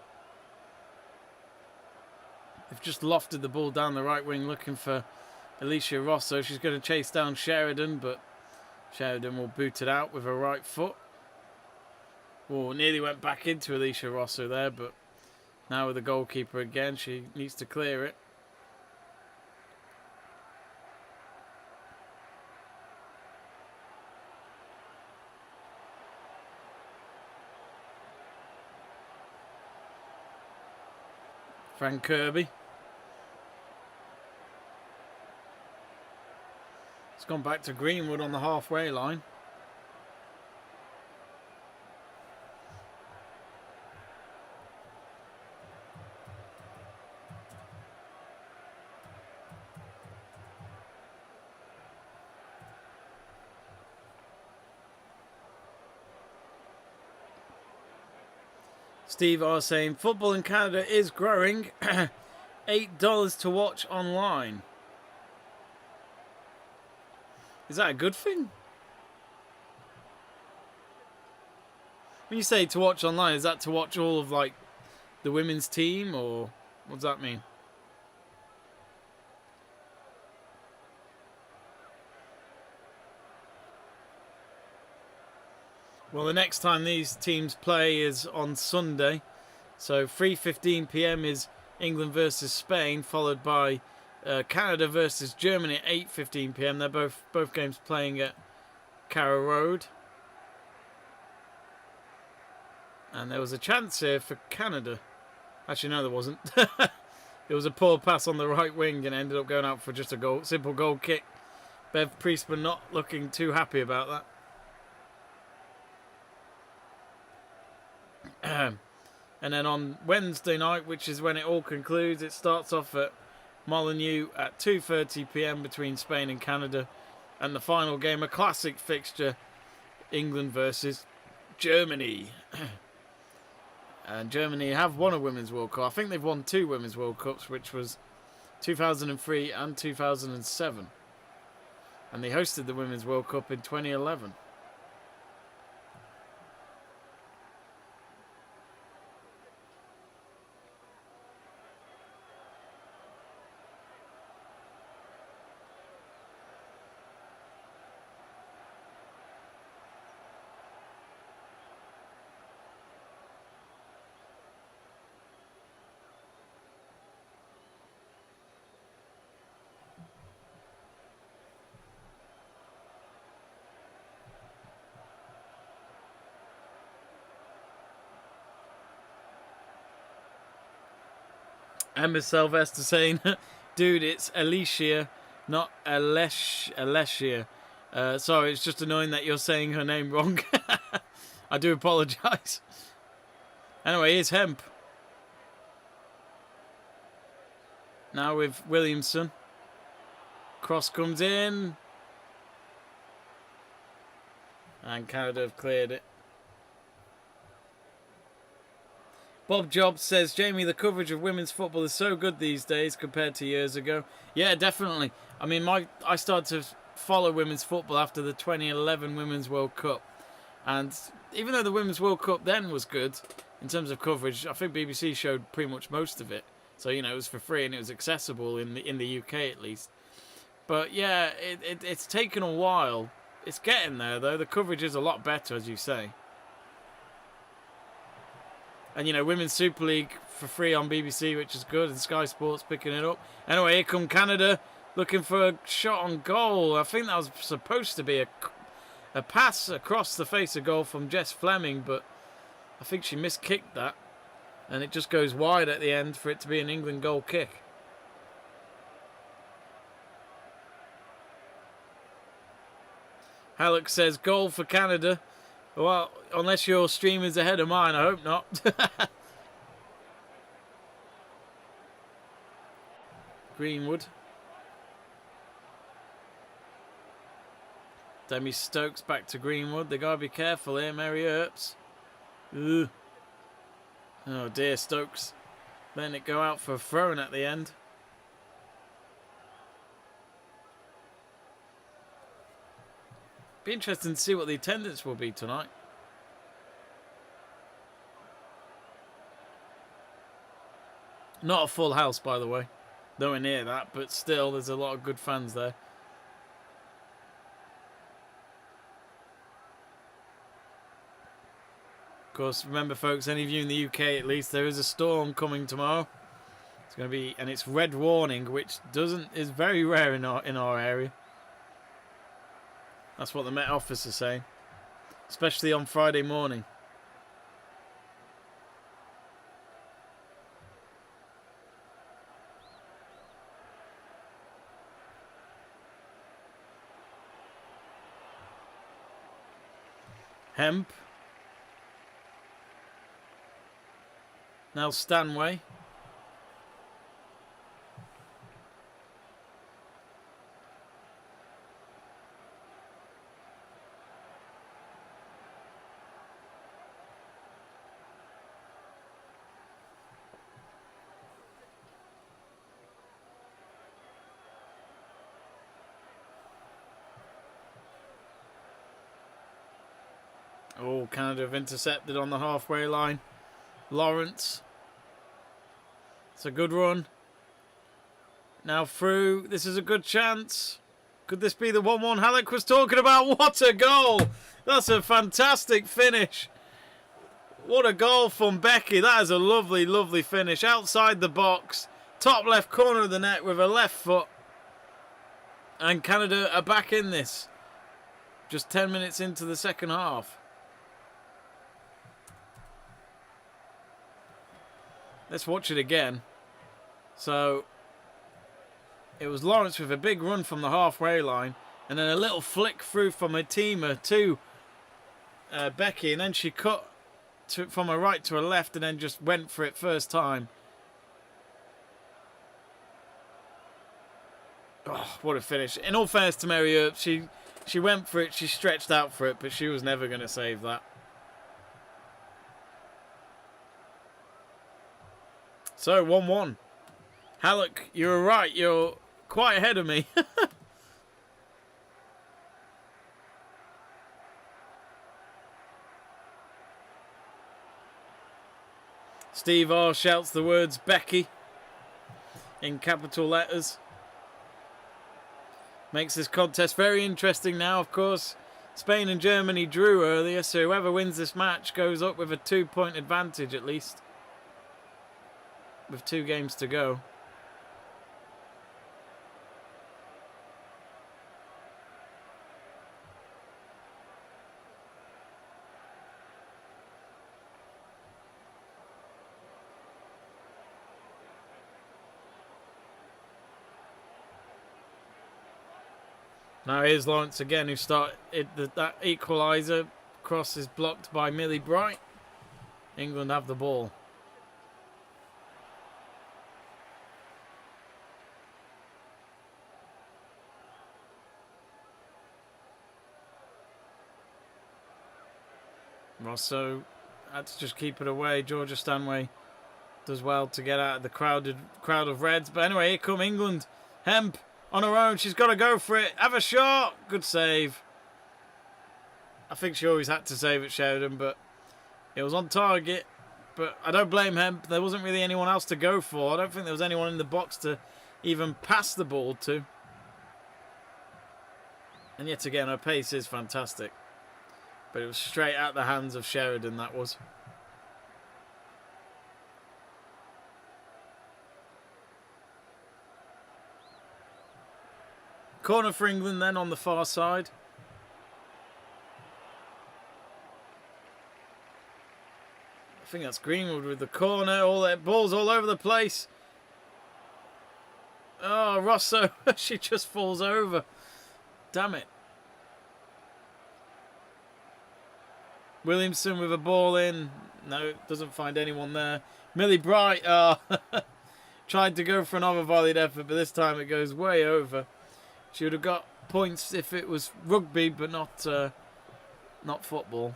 S1: They've just lofted the ball down the right wing looking for Alicia Rosso. She's going to chase down Sheridan, but Sheridan will boot it out with her right foot. Oh, nearly went back into Alicia Rosso there, but now with the goalkeeper again, she needs to clear it. Frank Kirby. It's gone back to Greenwood on the halfway line. Steve R saying football in Canada is growing. $8 to watch online. Is that a good thing? When you say to watch online, is that to watch all of like the women's team, or what does that mean? Well, the next time these teams play is on Sunday. So 3:15 p.m. is England versus Spain, followed by Canada versus Germany at 8:15 p.m. They're both games playing at Carrow Road. And there was a chance here for Canada. Actually, no, there wasn't. It was a poor pass on the right wing and ended up going out for just a simple goal kick. Bev Priestman not looking too happy about that. And then on Wednesday night, which is when it all concludes, it starts off at Molineux at 2:30 p.m. between Spain and Canada. And the final game, a classic fixture, England versus Germany. And Germany have won a Women's World Cup. I think they've won 2 Women's World Cups, which was 2003 and 2007. And they hosted the Women's World Cup in 2011. Emma Sylvester saying, dude, it's Alicia, not Alessia. Sorry, it's just annoying that you're saying her name wrong. I do apologise. Anyway, here's Hemp. Now with Williamson. Cross comes in. And Canada have cleared it. Bob Jobs says, Jamie, the coverage of women's football is so good these days compared to years ago. Yeah, definitely. I mean, I started to follow women's football after the 2011 Women's World Cup. And even though the Women's World Cup then was good in terms of coverage, I think BBC showed pretty much most of it. So, you know, it was for free and it was accessible in the UK at least. But yeah, it's taken a while. It's getting there, though. The coverage is a lot better, as you say. And, you know, Women's Super League for free on BBC, which is good, and Sky Sports picking it up. Anyway, here come Canada looking for a shot on goal. I think that was supposed to be a pass across the face of goal from Jess Fleming, but I think she miskicked that. And it just goes wide at the end for it to be an England goal kick. Halleck says, goal for Canada. Well, unless your stream is ahead of mine, I hope not. Greenwood. Demi Stokes back to Greenwood. They gotta be careful here, Mary Earps. Ugh. Oh dear, Stokes letting it go out for a throw-in at the end. Be interesting to see what the attendance will be tonight. Not a full house, by the way. Nowhere near that, but still, there's a lot of good fans there. Of course, remember, folks, any of you in the UK at least, there is a storm coming tomorrow. It's going to be, and it's red warning, which is very rare in our area. That's what the Met Office is saying. Especially on Friday morning. Hemp. Now Stanway. Oh, Canada have intercepted on the halfway line. Lawrence. It's a good run. Now through. This is a good chance. Could this be the 1-1 Halleck was talking about? What a goal! That's a fantastic finish. What a goal from Becky. That is a lovely, lovely finish. Outside the box. Top left corner of the net with her left foot. And Canada are back in this. Just 10 minutes into the second half. Let's watch it again. So, it was Lawrence with a big run from the halfway line. And then a little flick through from Atima to Becky. And then she cut from her right to her left and then just went for it first time. Oh, what a finish. In all fairness to Mary Earp, she went for it, she stretched out for it, but she was never going to save that. So, 1-1. Halleck, you were right. You're quite ahead of me. Steve R shouts the words Becky in capital letters. Makes this contest very interesting now, of course. Spain and Germany drew earlier, so whoever wins this match goes up with a 2-point advantage at least. With 2 games to go. Now here's Lawrence again, who started that equalizer. Cross is blocked by Millie Bright. England have the ball. Rosso had to just keep it away. Georgia Stanway does well to get out of the crowd of Reds. But anyway, here come England. Hemp on her own. She's got to go for it. Have a shot. Good save. I think she always had to save at Sheridan, but it was on target. But I don't blame Hemp. There wasn't really anyone else to go for. I don't think there was anyone in the box to even pass the ball to. And yet again, her pace is fantastic. But it was straight out the hands of Sheridan, that was. Corner for England then on the far side. I think that's Greenwood with the corner. All that balls all over the place. Oh, Rosso. She just falls over. Damn it. Williamson with a ball in. No, doesn't find anyone there. Millie Bright tried to go for another volleyed effort, but this time it goes way over. She would have got points if it was rugby, but not football.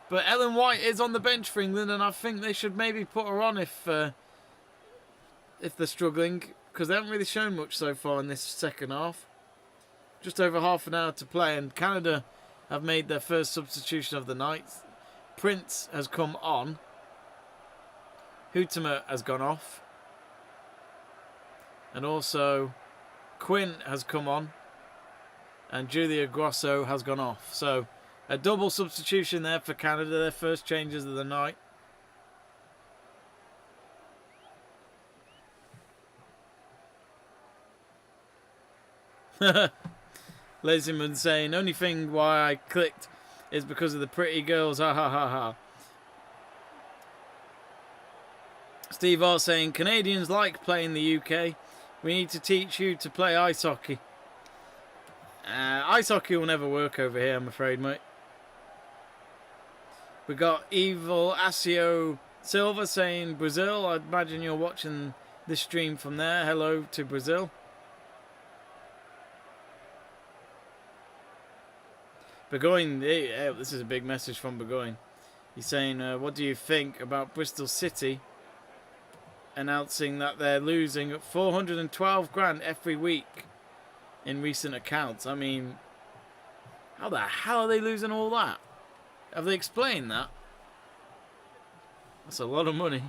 S1: But Ellen White is on the bench for England, and I think they should maybe put her on if they're struggling, because they haven't really shown much so far in this second half. Just over half an hour to play, and Canada have made their first substitution of the night. Prince has come on. Hootemer has gone off. And also Quinn has come on. And Julia Grosso has gone off. So a double substitution there for Canada, their first changes of the night. Lesimund saying, only thing why I clicked is because of the pretty girls, ha ha ha ha. Steve R saying, Canadians like playing the UK. We need to teach you to play ice hockey. Ice hockey will never work over here, I'm afraid, mate. We got Evil Asio Silva saying Brazil. I imagine you're watching this stream from there. Hello to Brazil. Burgoyne, this is a big message from Burgoyne. He's saying, what do you think about Bristol City announcing that they're losing 412 grand every week in recent accounts? I mean, how the hell are they losing all that? Have they explained that? That's a lot of money.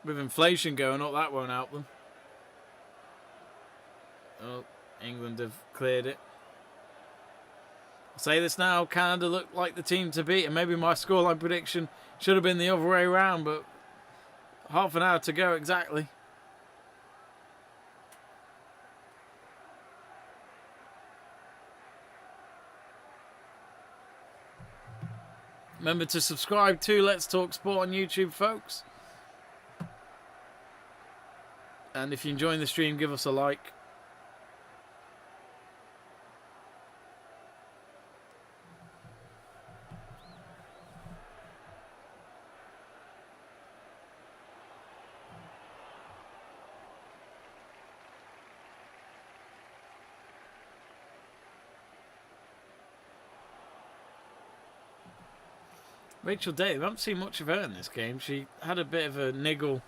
S1: With inflation going up, that won't help them. Oh, England have cleared it. I'll say this now, Canada looked like the team to beat, and maybe my scoreline prediction should have been the other way around, but half an hour to go exactly. Remember to subscribe to Let's Talk Sport on YouTube, folks. And if you're enjoying the stream, give us a like. Rachel Day, we haven't seen much of her in this game. She had a bit of a niggle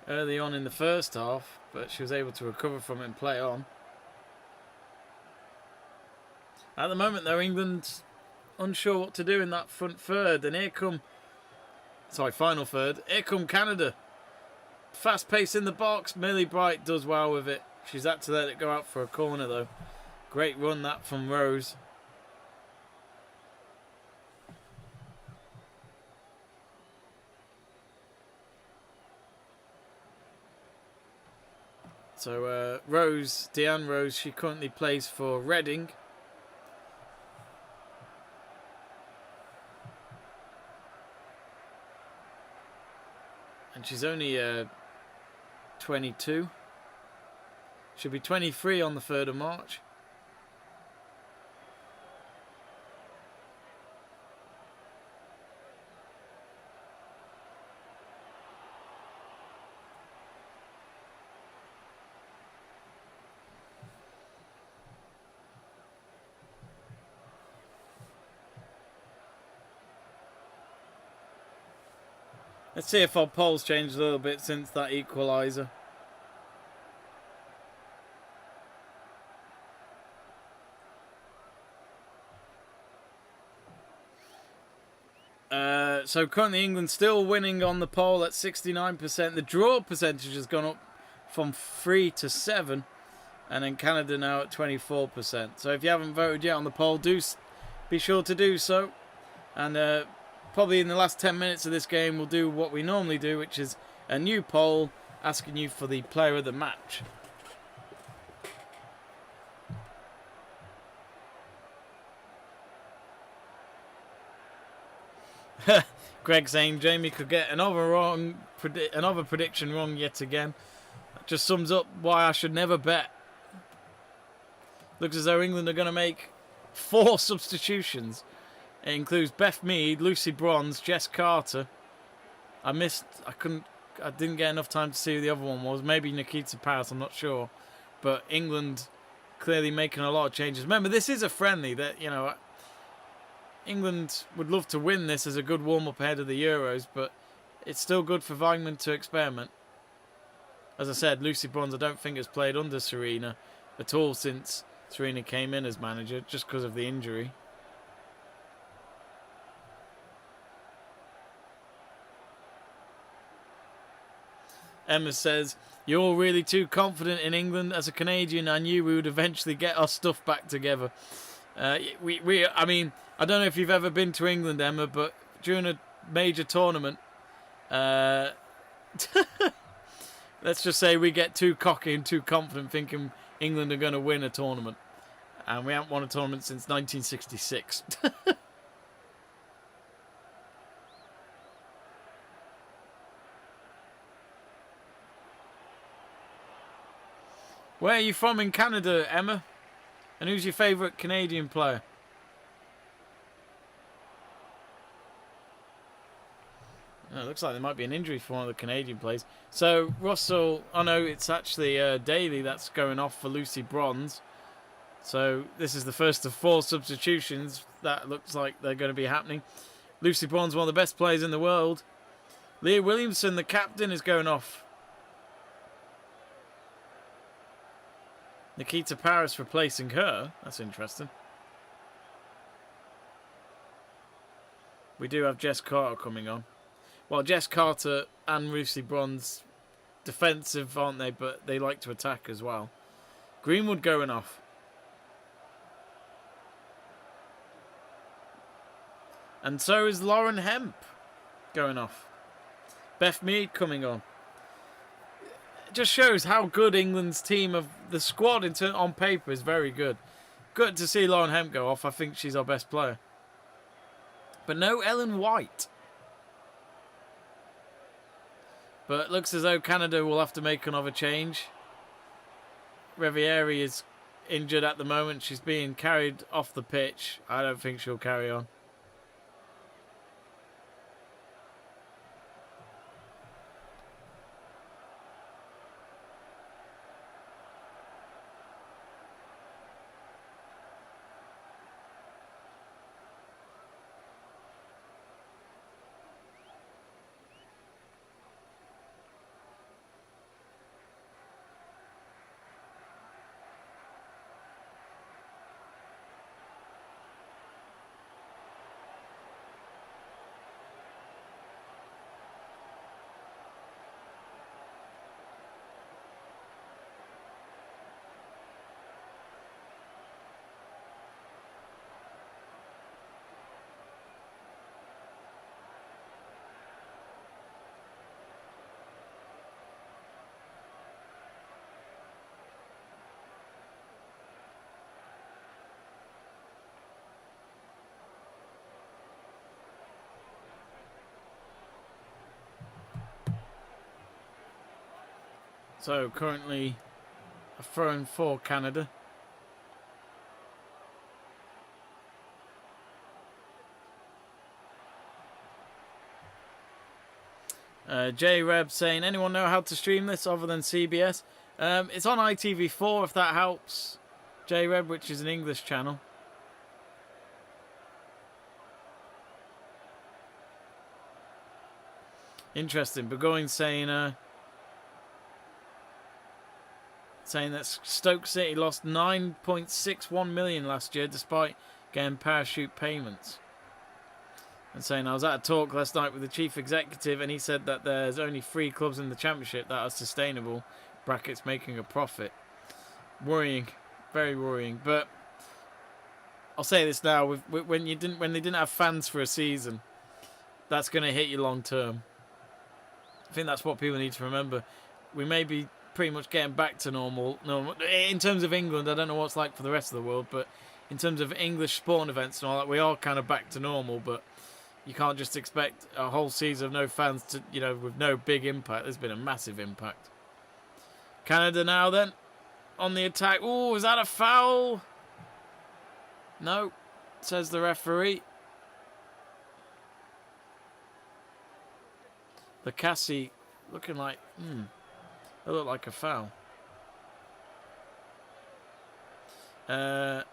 S1: early on in the first half, but she was able to recover from it and play on. At the moment, though, England's unsure what to do in that front third, and final third. Here come Canada. Fast pace in the box. Millie Bright does well with it. She's had to let it go out for a corner, though. Great run that from Rose. So Rose, Deanne Rose, she currently plays for Reading. And she's only 22. She'll be 23 on the 3rd of March. Let's see if our polls changed a little bit since that equalizer. So currently England still winning on the poll at 69%. The draw percentage has gone up from 3 to 7. And then Canada now at 24%. So if you haven't voted yet on the poll, do be sure to do so. And probably in the last 10 minutes of this game, we'll do what we normally do, which is a new poll asking you for the player of the match. Greg saying Jamie could get another prediction wrong yet again. That just sums up why I should never bet. Looks as though England are going to make 4 substitutions. It includes Beth Mead, Lucy Bronze, Jess Carter. I didn't get enough time to see who the other one was. Maybe Nikita Paris, I'm not sure. But England clearly making a lot of changes. Remember, this is a friendly that, you know, England would love to win this as a good warm-up ahead of the Euros, but it's still good for Weingman to experiment. As I said, Lucy Bronze I don't think has played under Serena at all since Serena came in as manager, just because of the injury. Emma says, "You're really too confident in England. As a Canadian, I knew we would eventually get our stuff back together." I mean, I don't know if you've ever been to England, Emma, but during a major tournament, let's just say we get too cocky and too confident thinking England are going to win a tournament. And we haven't won a tournament since 1966. Where are you from in Canada, Emma? And who's your favourite Canadian player? Oh, it looks like there might be an injury for one of the Canadian players. So, Russell... Oh, no, it's actually Daly that's going off for Lucy Bronze. So, this is the first of 4 substitutions that looks like they're going to be happening. Lucy Bronze, one of the best players in the world. Leah Williamson, the captain, is going off. Nikita Paris replacing her. That's interesting. We do have Jess Carter coming on. Well, Jess Carter and Lucy Bronze, defensive, aren't they? But they like to attack as well. Greenwood going off. And so is Lauren Hemp going off. Beth Mead coming on. It just shows how good England's team of the squad on paper is very good. Good to see Lauren Hemp go off. I think she's our best player. But no Ellen White. But it looks as though Canada will have to make another change. Riviere is injured at the moment. She's being carried off the pitch. I don't think she'll carry on. So currently a throw-in for Canada. J-Reb saying, anyone know how to stream this other than CBS? It's on ITV4 if that helps. J-Reb, which is an English channel. Interesting. Burgoyne saying that Stoke City lost 9.61 million last year despite getting parachute payments. And saying I was at a talk last night with the chief executive and he said that there's only 3 clubs in the championship that are sustainable, brackets making a profit. Worrying, very worrying. But I'll say this now: when they didn't have fans for a season, that's going to hit you long term. I think that's what people need to remember. We may be pretty much getting back to normal. In terms of England, I don't know what's like for the rest of the world, but in terms of English sporting events and all that, we are kind of back to normal. But you can't just expect a whole season of no fans to, with no big impact. There's been a massive impact. Canada now then, on the attack. Oh, is that a foul? No, says the referee. The Cassie looking like, it looked like a foul. Emma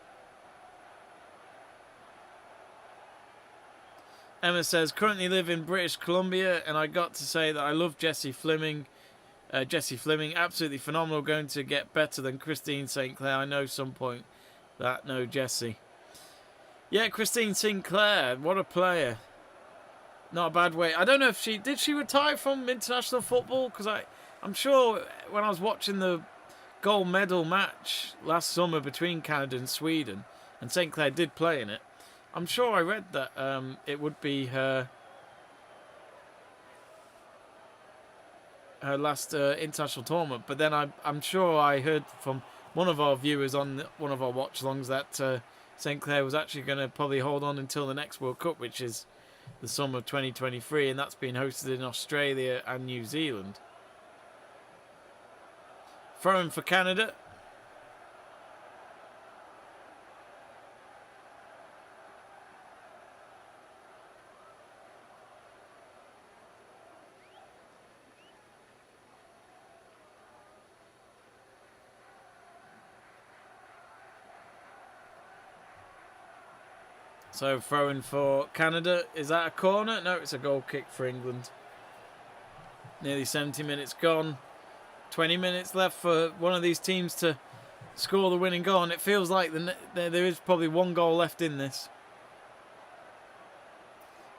S1: says, currently live in British Columbia, and I got to say that I love Jessie Fleming. Jessie Fleming, absolutely phenomenal, going to get better than Christine St. Clair. I know some point that, no, Jessie. Yeah, Christine Sinclair, what a player. Not a bad way. I don't know if did she retire from international football? Because I'm sure when I was watching the gold medal match last summer between Canada and Sweden, and St. Clair did play in it, I'm sure I read that it would be her last international tournament. But then I'm sure I heard from one of our viewers on one of our watch-alongs that St. Clair was actually going to probably hold on until the next World Cup, which is the summer of 2023, and that's being hosted in Australia and New Zealand. Throwing for Canada. So throwing for Canada. Is that a corner? No, it's a goal kick for England. Nearly 70 minutes gone. 20 minutes left for one of these teams to score the winning goal. And it feels like there is probably one goal left in this.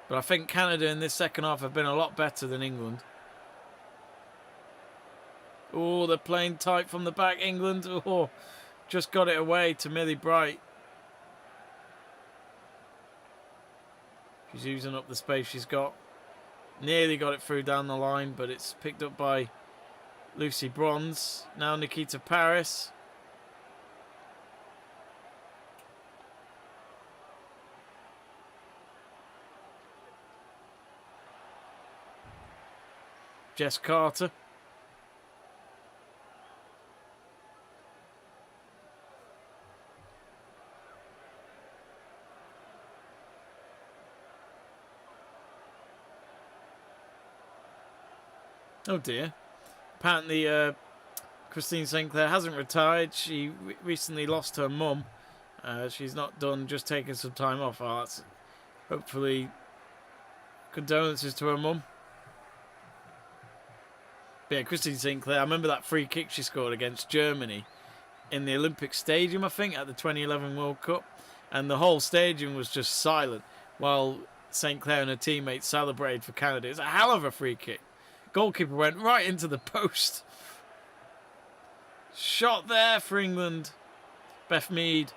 S1: But I think Canada in this second half have been a lot better than England. Oh, they're playing tight from the back. England, oh, just got it away to Millie Bright. She's using up the space she's got. Nearly got it through down the line, but it's picked up by Lucy Bronze. Now Nikita Paris. Jess Carter. Oh dear. Apparently Christine St. Clair hasn't retired. She recently lost her mum. She's not done, just taking some time off. Oh, that's hopefully condolences to her mum. But yeah, Christine St. Clair, I remember that free kick she scored against Germany in the Olympic Stadium, I think, at the 2011 World Cup. And the whole stadium was just silent while St. Clair and her teammates celebrated for Canada. It's a hell of a free kick. Goalkeeper went right into the post. Shot there for England. Beth Mead.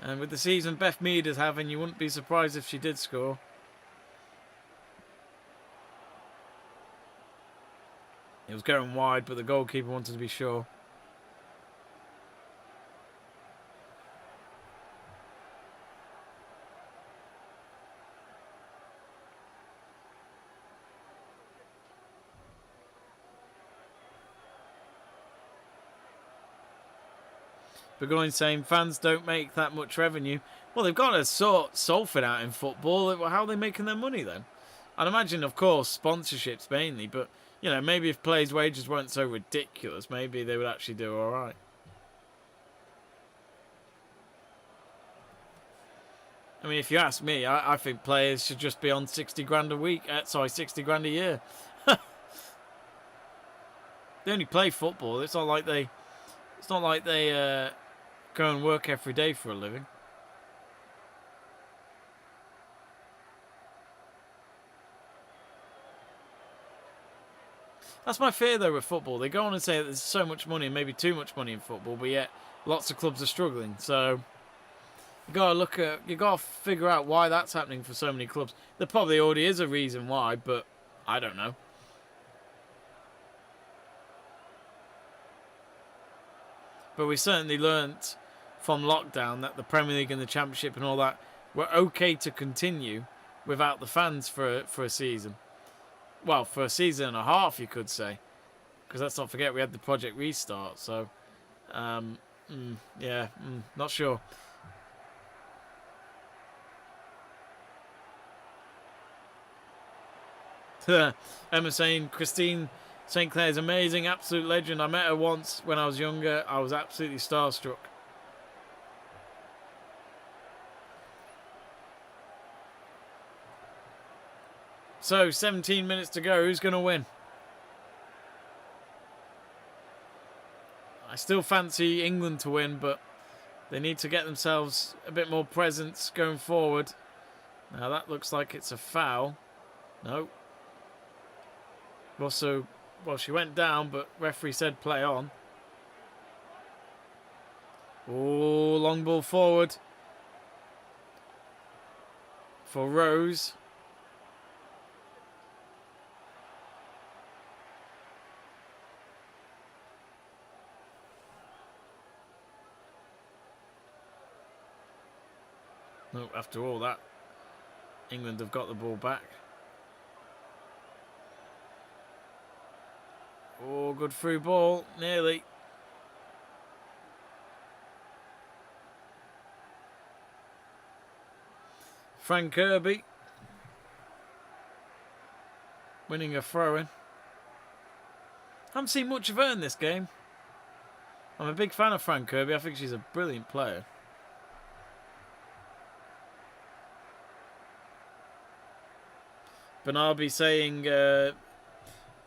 S1: And with the season Beth Mead is having, you wouldn't be surprised if she did score. It was going wide, but the goalkeeper wanted to be sure. Burgoyne saying fans don't make that much revenue. Well, they've got to sort Salford out in football. How are they making their money then? I'd imagine, of course, sponsorships mainly, but, you know, maybe if players' wages weren't so ridiculous, maybe they would actually do all right. I mean, if you ask me, I think players should just be on 60 grand a week. 60 grand a year. They only play football. It's not like they go and work every day for a living. That's my fear, though, with football. They go on and say that there's so much money, and maybe too much money in football, but yet lots of clubs are struggling. So you got to figure out why that's happening for so many clubs. There probably already is a reason why, but I don't know. But we certainly learnt from lockdown that the Premier League and the Championship and all that were okay to continue without the fans for a season. Well, for a season and a half, you could say. Because let's not forget, we had the Project Restart. So, not sure. Emma saying, Christine St. Clair is amazing, absolute legend. I met her once when I was younger. I was absolutely starstruck. So, 17 minutes to go. Who's going to win? I still fancy England to win, but they need to get themselves a bit more presence going forward. Now, that looks like it's a foul. No. Also, well, she went down, but referee said play on. Oh, long ball forward for Rose. No, after all that, England have got the ball back. Oh, good through ball. Nearly. Fran Kirby winning a throw-in. Haven't seen much of her in this game. I'm a big fan of Fran Kirby. I think she's a brilliant player. Bernarby saying, it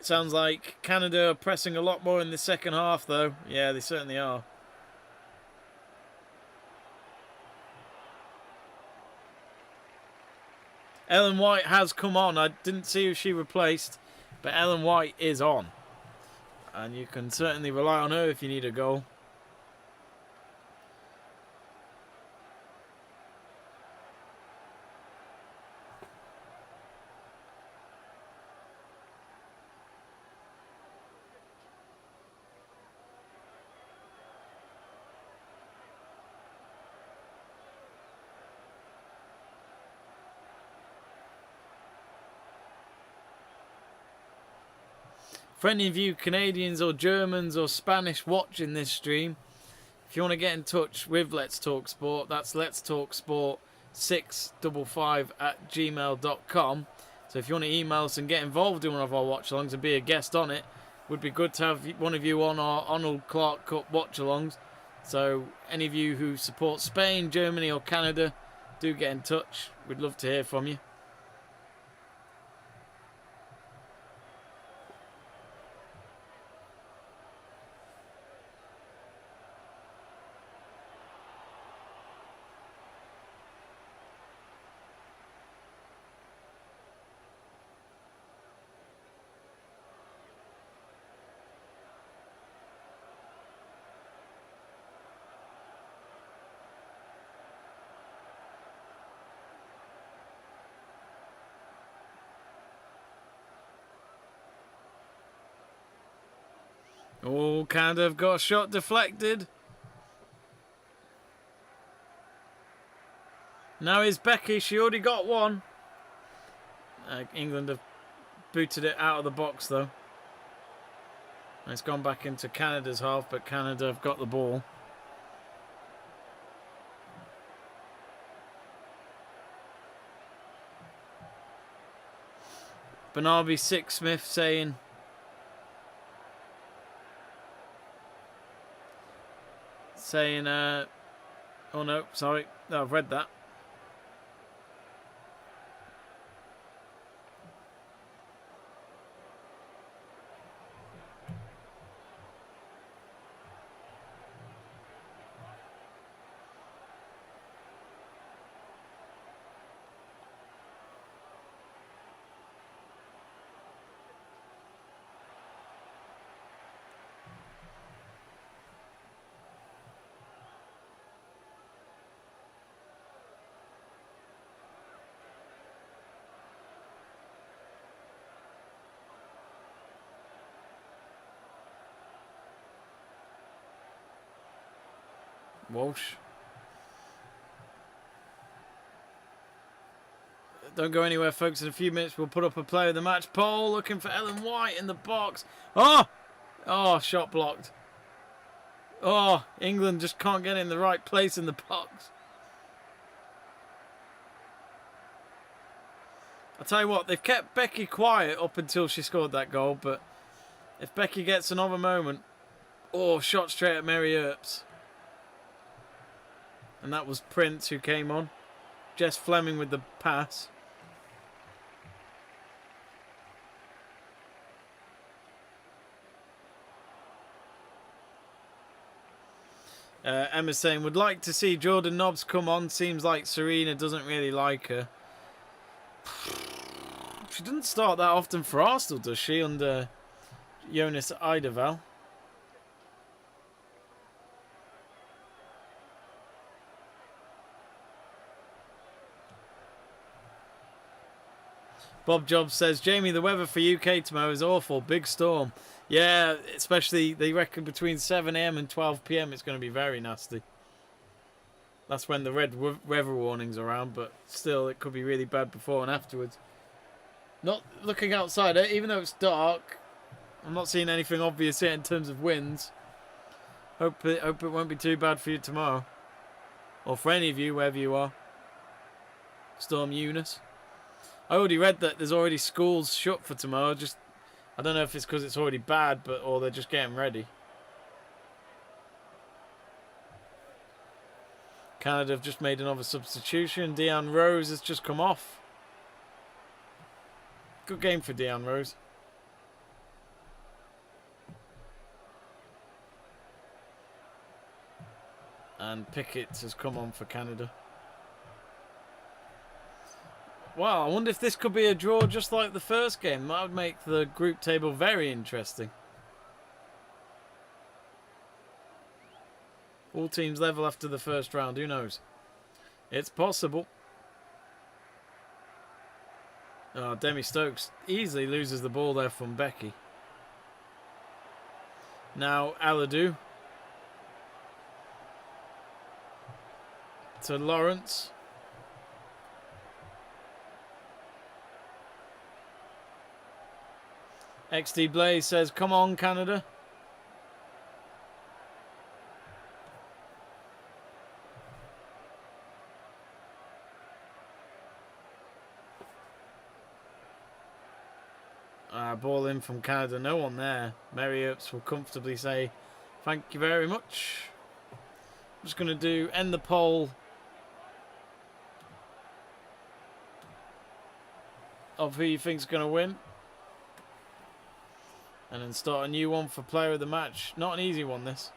S1: sounds like Canada are pressing a lot more in the second half, though. Yeah, they certainly are. Ellen White has come on. I didn't see who she replaced, but Ellen White is on. And you can certainly rely on her if you need a goal. For any of you Canadians or Germans or Spanish watching this stream, if you want to get in touch with Let's Talk Sport, that's Let's Talk Sport 655@gmail.com. So if you want to email us and get involved in one of our watch-alongs and be a guest on it, would be good to have one of you on our Arnold Clark Cup watch-alongs. So any of you who support Spain, Germany or Canada, do get in touch. We'd love to hear from you. Oh, Canada have got a shot deflected. Now is Becky. She already got one. England have booted it out of the box, though. It's gone back into Canada's half, but Canada have got the ball. Bernarby Sixsmith saying... oh no, sorry. No, I've read that. Walsh. Don't go anywhere, folks. In a few minutes, we'll put up a player of the match poll. Looking for Ellen White in the box. Oh! Oh, shot blocked. Oh, England just can't get in the right place in the box. I'll tell you what, they've kept Becky quiet up until she scored that goal, but if Becky gets another moment... Oh, shot straight at Mary Earps. And that was Prince who came on. Jess Fleming with the pass. Emma's saying, would like to see Jordan Nobbs come on. Seems like Serena doesn't really like her. She doesn't start that often for Arsenal, does she, under Jonas Eideval? Bob Jobs says, Jamie, the weather for UK tomorrow is awful. Big storm. Yeah, especially they reckon between 7 AM and 12 PM it's going to be very nasty. That's when the red weather warnings are around, but still it could be really bad before and afterwards. Not looking outside it, even though it's dark. I'm not seeing anything obvious yet in terms of winds. Hope it won't be too bad for you tomorrow. Or for any of you, wherever you are. Storm Eunice. I already read that there's already schools shut for tomorrow. I don't know if it's because it's already bad, or they're just getting ready. Canada have just made another substitution. Deanne Rose has just come off. Good game for Deanne Rose. And Pickett has come on for Canada. Wow, I wonder if this could be a draw just like the first game. That would make the group table very interesting. All teams level after the first round. Who knows? It's possible. Oh, Demi Stokes easily loses the ball there from Becky. Now Aladou. To Lawrence. XD Blaze says, come on, Canada. Ball in from Canada. No one there. Mary Earps will comfortably say, thank you very much. I'm just going to end the poll of who you think's going to win. And then start a new one for player of the match. Not an easy one, this.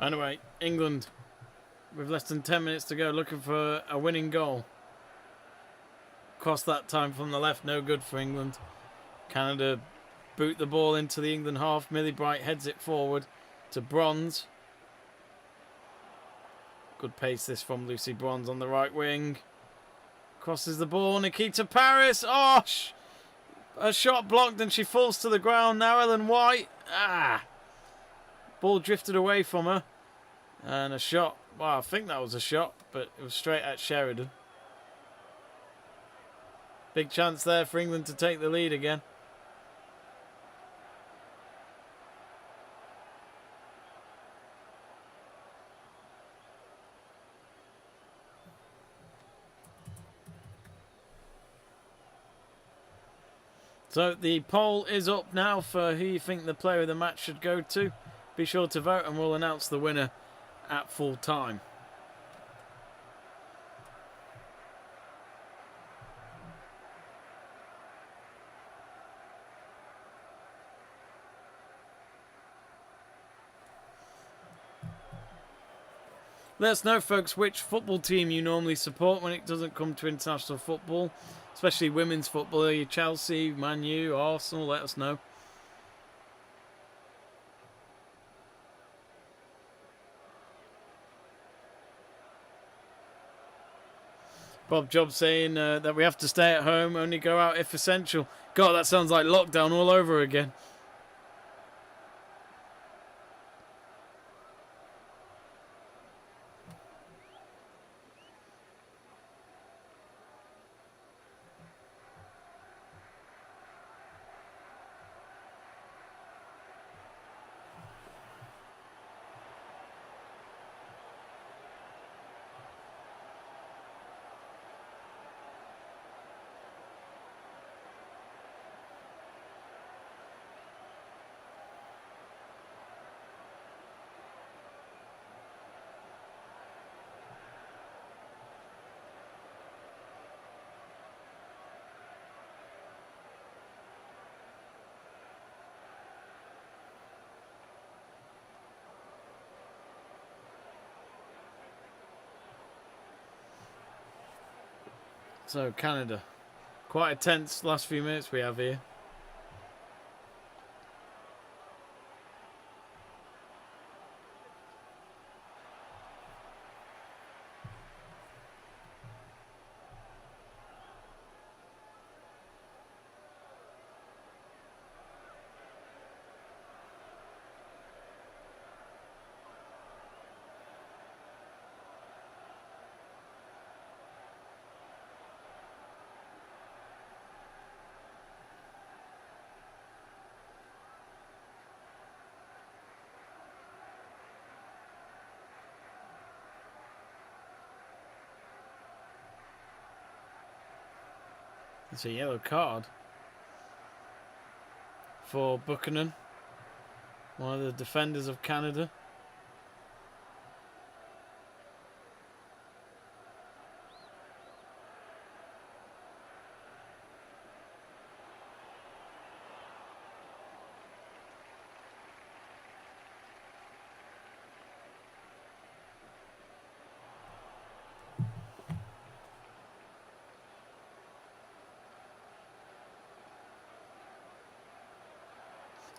S1: Anyway, England, with less than 10 minutes to go, looking for a winning goal. Cross that time from the left, no good for England. Canada boot the ball into the England half. Millie Bright heads it forward to Bronze. Good pace this from Lucy Bronze on the right wing. Crosses the ball, Nikita Paris. Oh, a shot blocked and she falls to the ground. Now Ellen White. Ball drifted away from her. And a shot. Well, I think that was a shot, but it was straight at Sheridan. Big chance there for England to take the lead again. So the poll is up now for who you think the player of the match should go to. Be sure to vote and we'll announce the winner at full time. Let us know, folks, which football team you normally support when it doesn't come to international football, especially women's football. Are you Chelsea, Man U, Arsenal? Let us know. Bob Job saying that we have to stay at home, only go out if essential. God, that sounds like lockdown all over again. So, Canada. Quite a tense last few minutes we have here. It's a yellow card for Buchanan, one of the defenders of Canada.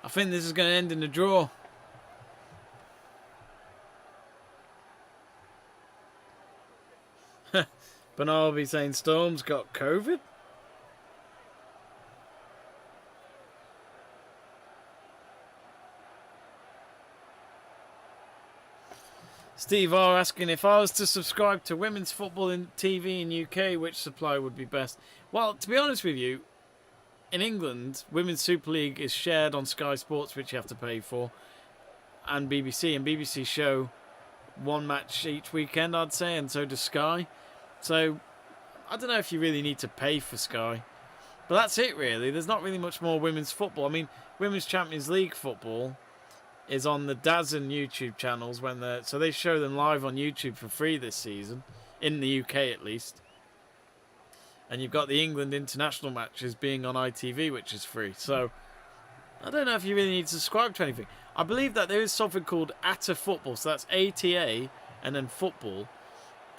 S1: I think this is going to end in a draw. Bernard will be saying Storm's got COVID. Steve R asking, if I was to subscribe to women's football in TV in UK, which supply would be best? Well, to be honest with you, in England, Women's Super League is shared on Sky Sports, which you have to pay for, and BBC. And BBC show one match each weekend, I'd say, and so does Sky. So, I don't know if you really need to pay for Sky. But that's it, really. There's not really much more women's football. I mean, Women's Champions League football is on the DAZN YouTube channels, so they show them live on YouTube for free this season, in the UK at least. And you've got the England international matches being on ITV, which is free. So, I don't know if you really need to subscribe to anything. I believe that there is something called ATA Football. So that's ATA and then football.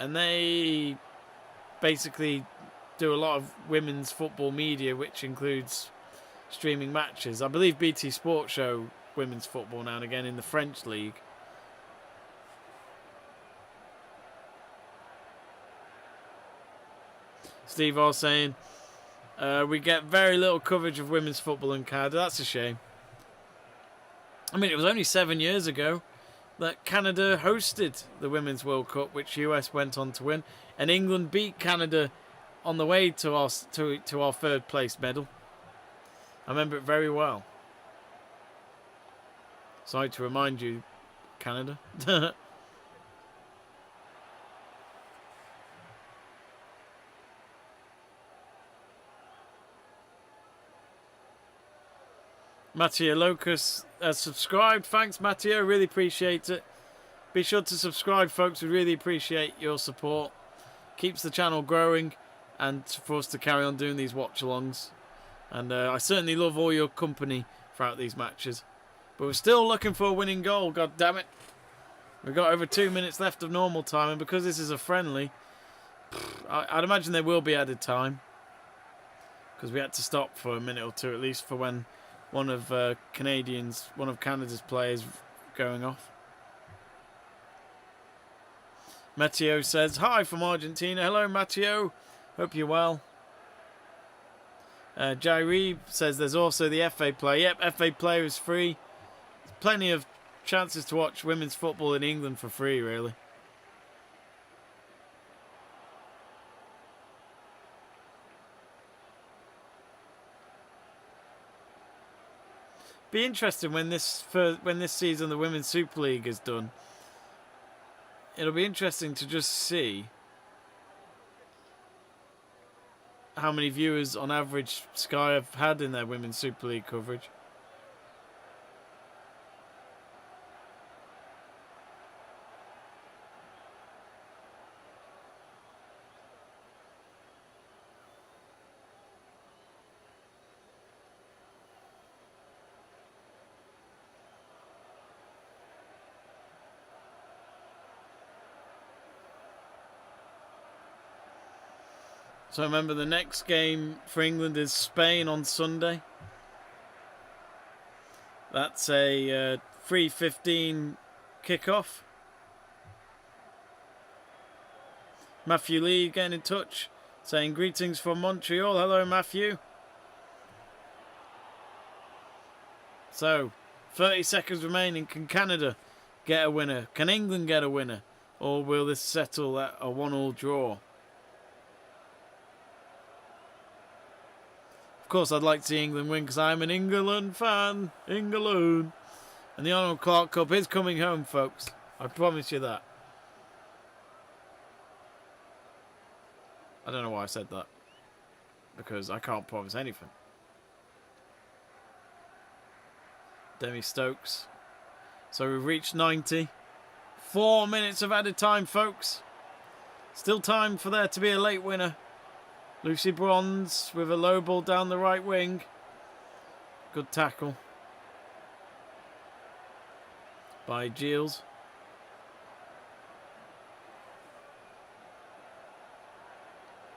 S1: And they basically do a lot of women's football media, which includes streaming matches. I believe BT Sport show women's football now and again in the French league. Steve R saying, we get very little coverage of women's football in Canada. That's a shame. I mean, it was only 7 years ago that Canada hosted the Women's World Cup, which US went on to win. And England beat Canada on the way to our third place medal. I remember it very well. Sorry to remind you, Canada. Matteo Locus subscribed. Thanks, Matteo. Really appreciate it. Be sure to subscribe, folks. We really appreciate your support. Keeps the channel growing and for us to carry on doing these watch-alongs. And I certainly love all your company throughout these matches. But we're still looking for a winning goal, god damn it. We've got over 2 minutes left of normal time, and because this is a friendly, I'd imagine there will be added time. Because we had to stop for a minute or two, at least for when one of Canada's players going off. Matteo says, hi from Argentina. Hello, Matteo. Hope you're well. Jairi says there's also the FA Play. Yep, FA Play is free. There's plenty of chances to watch women's football in England for free, really. Be interesting when this season the Women's Super League is done. It'll be interesting to just see how many viewers on average Sky have had in their Women's Super League coverage. So remember, the next game for England is Spain on Sunday. That's a 3:15 kickoff. Matthew Lee getting in touch, saying greetings from Montreal. Hello, Matthew. So, 30 seconds remaining. Can Canada get a winner? Can England get a winner? Or will this settle at a 1-1 draw? Of course, I'd like to see England win because I'm an England fan. England. And the Arnold Clark Cup is coming home, folks. I promise you that. I don't know why I said that. because I can't promise anything. Demi Stokes. So we've reached 90. 4 minutes of added time, folks. Still time for there to be a late winner. Lucy Bronze with a low ball down the right wing. Good tackle by Giles.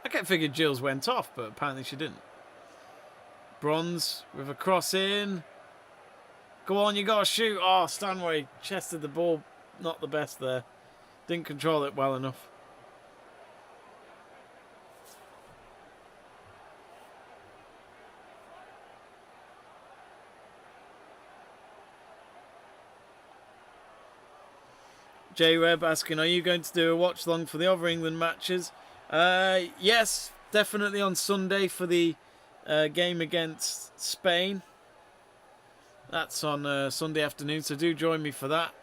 S1: I kept figuring Giles went off, but apparently she didn't. Bronze with a cross in. Go on, you gotta shoot. Oh, Stanway chested the ball. Not the best there. Didn't control it well enough. J-Web asking, are you going to do a watch long for the other England matches? Yes, definitely on Sunday for the game against Spain. That's on Sunday afternoon, so do join me for that.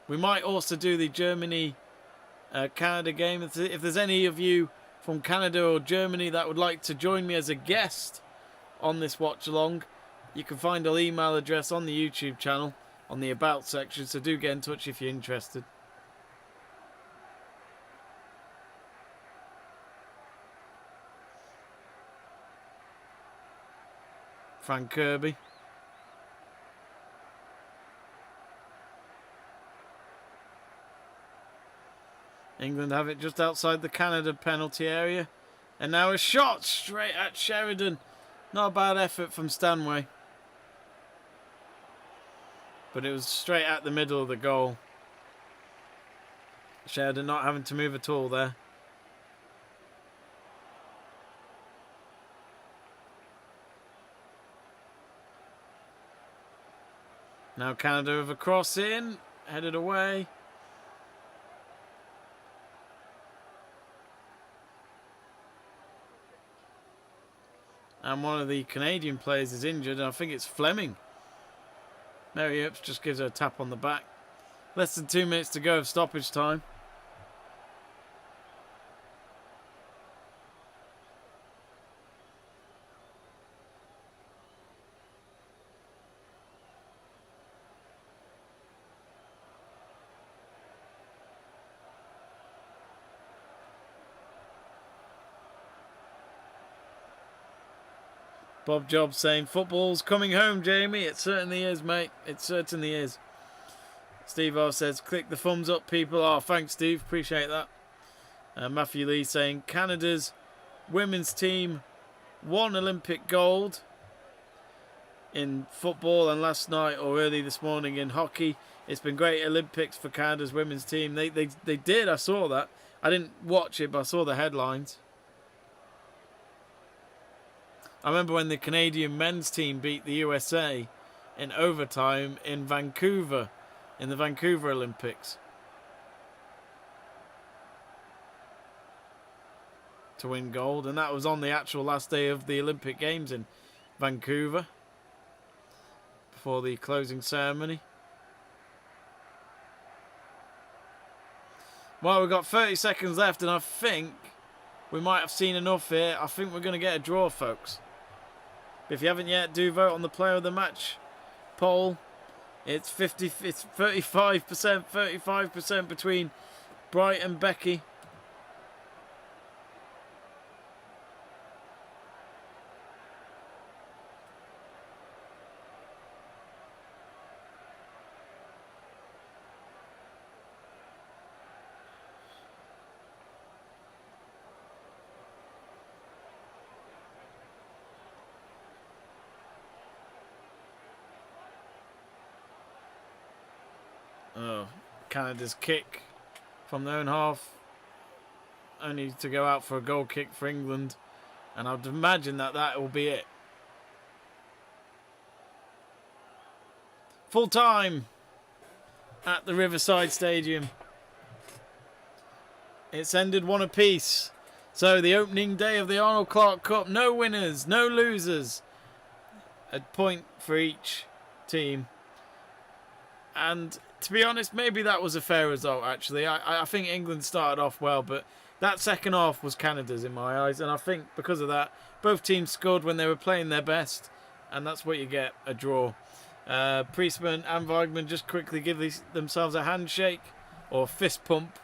S1: We might also do the Germany-Canada game. If there's any of you from Canada or Germany that would like to join me as a guest on this watch-along, you can find our email address on the YouTube channel on the About section, so do get in touch if you're interested. Frank Kirby. England have it just outside the Canada penalty area. And now a shot straight at Sheridan. Not a bad effort from Stanway. But it was straight at the middle of the goal. Sheridan not having to move at all there. Now Canada with a cross in. Headed away. And one of the Canadian players is injured, and I think it's Fleming. Mary Earps just gives her a tap on the back. Less than 2 minutes to go of stoppage time. Bob Job saying, football's coming home, Jamie. It certainly is, mate. It certainly is. Steve O says, click the thumbs up, people. Oh, thanks, Steve. Appreciate that. Matthew Lee saying, Canada's women's team won Olympic gold in football, and last night or early this morning in hockey. It's been great Olympics for Canada's women's team. They did. I saw that. I didn't watch it, but I saw the headlines. I remember when the Canadian men's team beat the USA in overtime in Vancouver, in the Vancouver Olympics, to win gold, and that was on the actual last day of the Olympic Games in Vancouver before the closing ceremony. Well, we've got 30 seconds left, and I think we might have seen enough here. I think we're going to get a draw, folks. If you haven't yet, do vote on the player of the match poll. It's 35% between Bright and Becky. Oh, Canada's kick from their own half, only to go out for a goal kick for England, and I'd imagine that will be it. Full time at the Riverside Stadium. It's ended one apiece. So the opening day of the Arnold Clark Cup, no winners, no losers. A point for each team. And to be honest, maybe that was a fair result, actually. I think England started off well, but that second half was Canada's in my eyes, and I think because of that, both teams scored when they were playing their best, and that's what you get, a draw. Priestman and Weigman just quickly give themselves a handshake or a fist pump,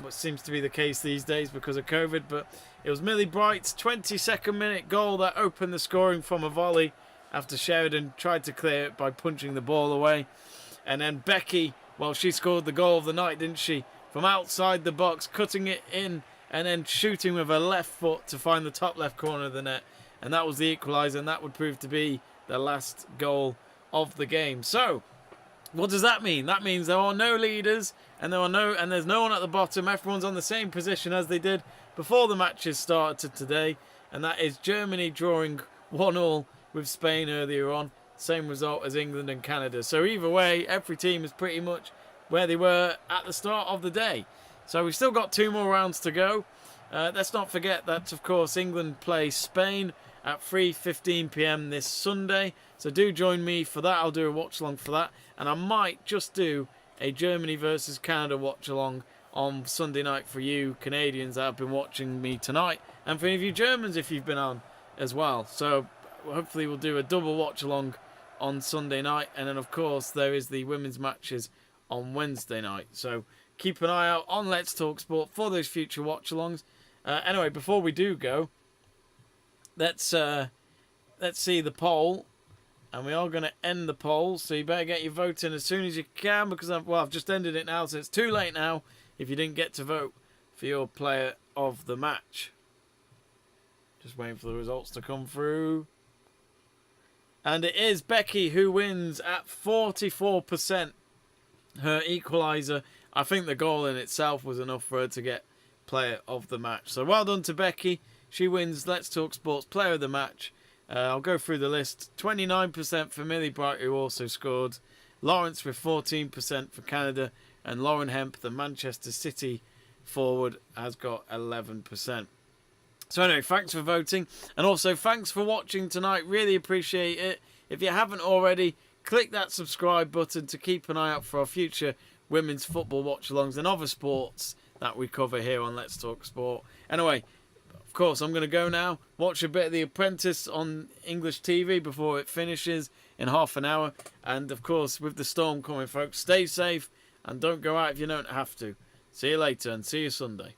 S1: what seems to be the case these days because of COVID, but it was Millie Bright's 22nd minute goal that opened the scoring from a volley after Sheridan tried to clear it by punching the ball away. And then Becky, well, she scored the goal of the night, didn't she? From outside the box, cutting it in and then shooting with her left foot to find the top left corner of the net. And that was the equalizer, and that would prove to be the last goal of the game. So, what does that mean? That means there are no leaders and there's no one at the bottom. Everyone's on the same position as they did before the matches started today. And that is Germany drawing 1-1 with Spain earlier on. Same result as England and Canada. So either way, every team is pretty much where they were at the start of the day. So we've still got 2 more rounds to go. Let's not forget that, of course, England play Spain at 3:15 p.m. this Sunday. So do join me for that. I'll do a watch-along for that. And I might just do a Germany versus Canada watch-along on Sunday night for you Canadians that have been watching me tonight. And for any of you Germans if you've been on as well. So hopefully we'll do a double watch-along on Sunday night. And then, of course, there is the women's matches on Wednesday night. So keep an eye out on Let's Talk Sport for those future watch-alongs. Anyway, before we do go, let's see the poll. And we are going to end the poll, so you better get your vote in as soon as you can, because I've just ended it now, so it's too late now if you didn't get to vote for your player of the match. Just waiting for the results to come through. And it is Becky who wins at 44%. Her equaliser. I think the goal in itself was enough for her to get player of the match. So well done to Becky. She wins Let's Talk Sports player of the match. I'll go through the list. 29% for Millie Bright, who also scored. Lawrence with 14% for Canada. And Lauren Hemp, the Manchester City forward, has got 11%. So anyway, thanks for voting. And also, thanks for watching tonight. Really appreciate it. If you haven't already, click that subscribe button to keep an eye out for our future women's football watch-alongs and other sports that we cover here on Let's Talk Sport. Anyway, of course, I'm going to go now, watch a bit of The Apprentice on English TV before it finishes in half an hour. And, of course, with the storm coming, folks, stay safe and don't go out if you don't have to. See you later and see you Sunday.